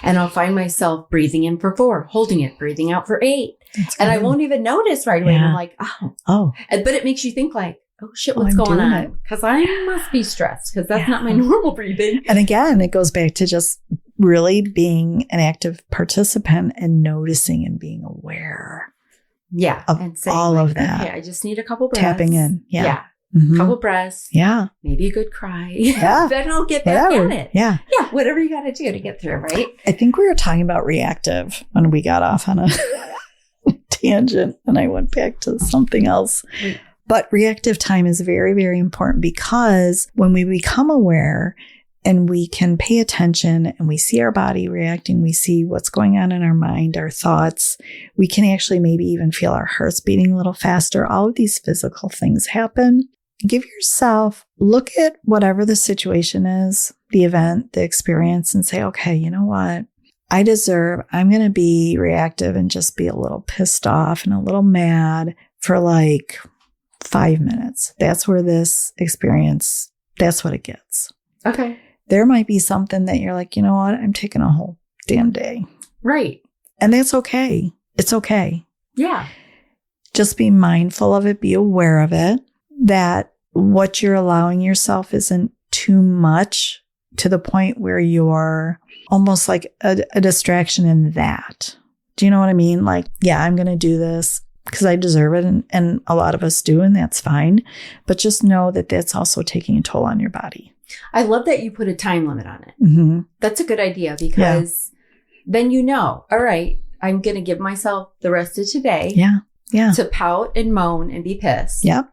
Speaker 1: And I'll find myself breathing in for 4, holding it, breathing out for 8. And I won't even notice right away. Yeah. And I'm like, oh. But it makes you think like, oh shit, what's going on? Because I must be stressed because that's not my normal breathing.
Speaker 2: And again, it goes back to just really being an active participant and noticing and being aware.
Speaker 1: Yeah.
Speaker 2: Of
Speaker 1: and saying,
Speaker 2: all of that.
Speaker 1: Okay, I just need a couple breaths.
Speaker 2: Tapping in.
Speaker 1: Yeah. Couple breaths.
Speaker 2: Yeah.
Speaker 1: Maybe a good cry.
Speaker 2: Yeah.
Speaker 1: Then I'll get back at it.
Speaker 2: Yeah.
Speaker 1: Yeah. Whatever you got to do to get through, right?
Speaker 2: I think we were talking about reactive when we got off on a tangent and I went back to something else. But reactive time is very, very important, because when we become aware and we can pay attention and we see our body reacting, we see what's going on in our mind, our thoughts, we can actually maybe even feel our hearts beating a little faster. All of these physical things happen. Give yourself, look at whatever the situation is, the event, the experience, and say, okay, you know what? I'm going to be reactive and just be a little pissed off and a little mad for like 5 minutes. That's where this experience, that's what it gets.
Speaker 1: Okay.
Speaker 2: There might be something that you're like, you know what? I'm taking a whole damn day.
Speaker 1: Right.
Speaker 2: And that's okay. It's okay.
Speaker 1: Yeah.
Speaker 2: Just be mindful of it. Be aware of it. That what you're allowing yourself isn't too much to the point where you're almost like a distraction in that. Do you know what I mean? Like, yeah, I'm going to do this because I deserve it. And a lot of us do, and that's fine. But just know that that's also taking a toll on your body.
Speaker 1: I love that you put a time limit on it. That's a good idea, because then you know, all right, I'm going to give myself the rest of today to pout and moan and be pissed.
Speaker 2: Yep.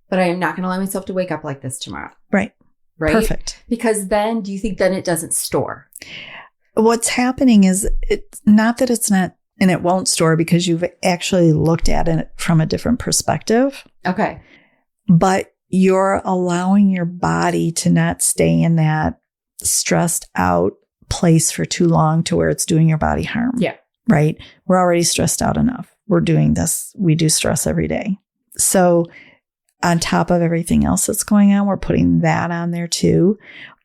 Speaker 1: But I am not going to allow myself to wake up like this tomorrow.
Speaker 2: Right. Perfect.
Speaker 1: Because then, do you think then it doesn't store?
Speaker 2: What's happening is it's not that it's not, and it won't store because you've actually looked at it from a different perspective.
Speaker 1: Okay.
Speaker 2: But you're allowing your body to not stay in that stressed out place for too long to where it's doing your body harm.
Speaker 1: Yeah.
Speaker 2: Right. We're already stressed out enough. We're doing this. We do stress every day. So on top of everything else that's going on, we're putting that on there too.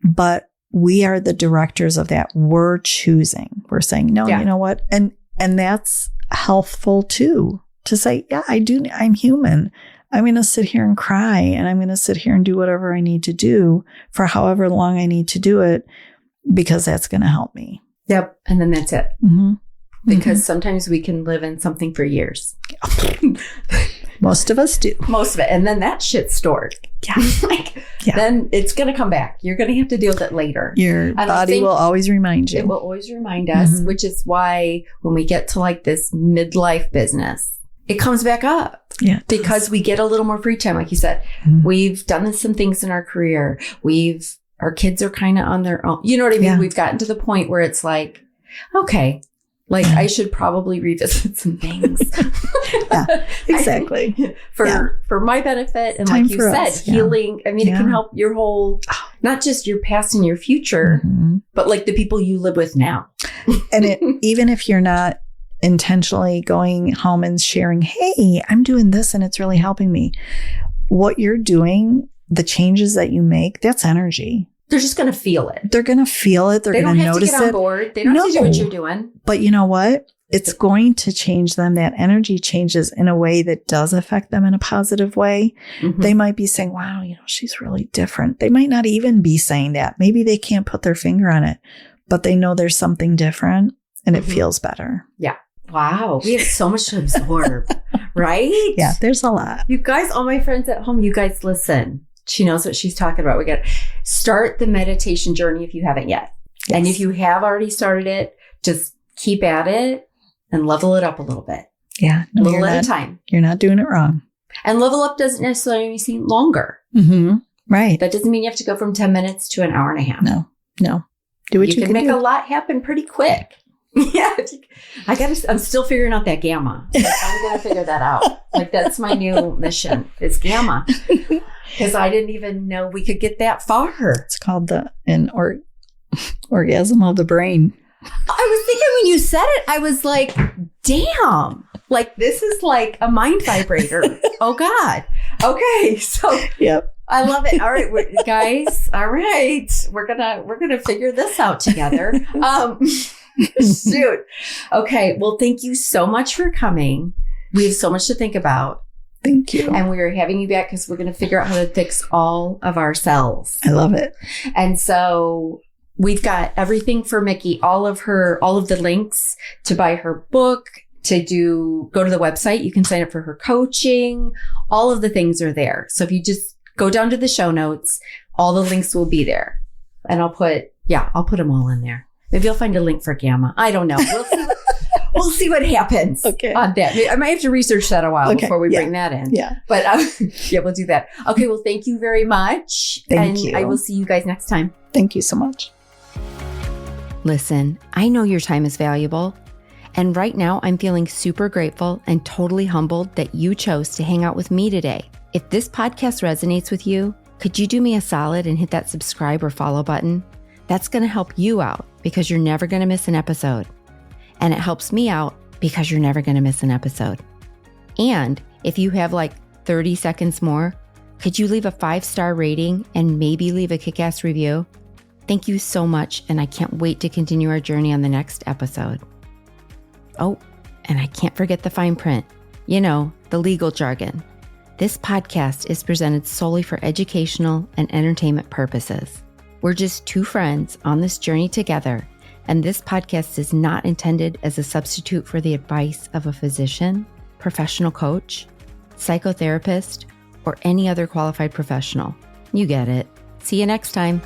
Speaker 2: But we are the directors of that. We're choosing. We're saying, no, you know what? And that's healthful too, to say, yeah, I'm human. I'm going to sit here and cry, and I'm going to sit here and do whatever I need to do for however long I need to do it, because that's going to help me.
Speaker 1: Yep. And then that's it. Because sometimes we can live in something for years.
Speaker 2: Most of us do.
Speaker 1: Most of it. And then that shit's stored.
Speaker 2: Yeah.
Speaker 1: Then it's going to come back. You're going to have to deal with it later.
Speaker 2: Your body will always remind you.
Speaker 1: It will always remind us, which is why when we get to like this midlife business, it comes back up.
Speaker 2: Yeah.
Speaker 1: Because we get a little more free time. Like you said, we've done some things in our career. Our kids are kind of on their own. You know what I mean? Yeah. We've gotten to the point where it's like, okay, like I should probably revisit some things.
Speaker 2: Yeah, exactly.
Speaker 1: For my benefit. And
Speaker 2: time
Speaker 1: like you said, healing. I mean, it can help your whole, not just your past and your future, but like the people you live with now.
Speaker 2: And even if you're not intentionally going home and sharing, hey, I'm doing this and it's really helping me. What you're doing, the changes that you make, that's energy.
Speaker 1: They're just going to feel it.
Speaker 2: They're going to feel it. They're going to notice it.
Speaker 1: They don't have to get on board. They don't have to do what you're doing.
Speaker 2: But you know what? It's going to change them. That energy changes in a way that does affect them in a positive way. They might be saying, wow, she's really different. They might not even be saying that. Maybe they can't put their finger on it, but they know there's something different and it feels better.
Speaker 1: Yeah. Wow. We have so much to absorb, right?
Speaker 2: Yeah, there's a lot.
Speaker 1: You guys, all my friends at home, you guys listen. She knows what she's talking about. We got to start the meditation journey if you haven't yet. Yes. And if you have already started it, just keep at it and level it up a little bit.
Speaker 2: Yeah.
Speaker 1: No, a little at a time.
Speaker 2: You're not doing it wrong.
Speaker 1: And level up doesn't necessarily mean longer.
Speaker 2: Mm-hmm. Right.
Speaker 1: That doesn't mean you have to go from 10 minutes to an hour and a half.
Speaker 2: No. Do what you can
Speaker 1: make
Speaker 2: do.
Speaker 1: a lot happen pretty quick. Yeah. I'm still figuring out that gamma. I'm going to figure that out. Like, that's my new mission is gamma. Because I didn't even know we could get that far.
Speaker 2: It's called orgasm of the brain.
Speaker 1: I was thinking when you said it, I was like, damn, like this is like a mind vibrator. Oh God. Okay. So
Speaker 2: yep.
Speaker 1: I love it. All right, guys. All right. We're going to figure this out together. Shoot. Okay. Well, thank you so much for coming. We have so much to think about.
Speaker 2: Thank you.
Speaker 1: And we're having you back because we're going to figure out how to fix all of ourselves.
Speaker 2: I love it.
Speaker 1: And so we've got everything for Micki, all of the links to buy her book, go to the website. You can sign up for her coaching. All of the things are there. So if you just go down to the show notes, all the links will be there. And I'll put them all in there. Maybe you'll find a link for Gamma. I don't know. We'll see what happens on that. I might have to research that a while before we bring that in.
Speaker 2: Yeah.
Speaker 1: But we'll do that. Okay. Well, thank you very much.
Speaker 2: Thank you.
Speaker 1: I will see you guys next time.
Speaker 2: Thank you so much.
Speaker 1: Listen, I know your time is valuable. And right now I'm feeling super grateful and totally humbled that you chose to hang out with me today. If this podcast resonates with you, could you do me a solid and hit that subscribe or follow button? That's going to help you out because you're never going to miss an episode. And it helps me out because you're never going to miss an episode. And if you have like 30 seconds more, could you leave a 5-star rating and maybe leave a kick-ass review? Thank you so much, and I can't wait to continue our journey on the next episode. Oh, and I can't forget the fine print. You know, the legal jargon. This podcast is presented solely for educational and entertainment purposes. We're just two friends on this journey together, and this podcast is not intended as a substitute for the advice of a physician, professional coach, psychotherapist, or any other qualified professional. You get it. See you next time.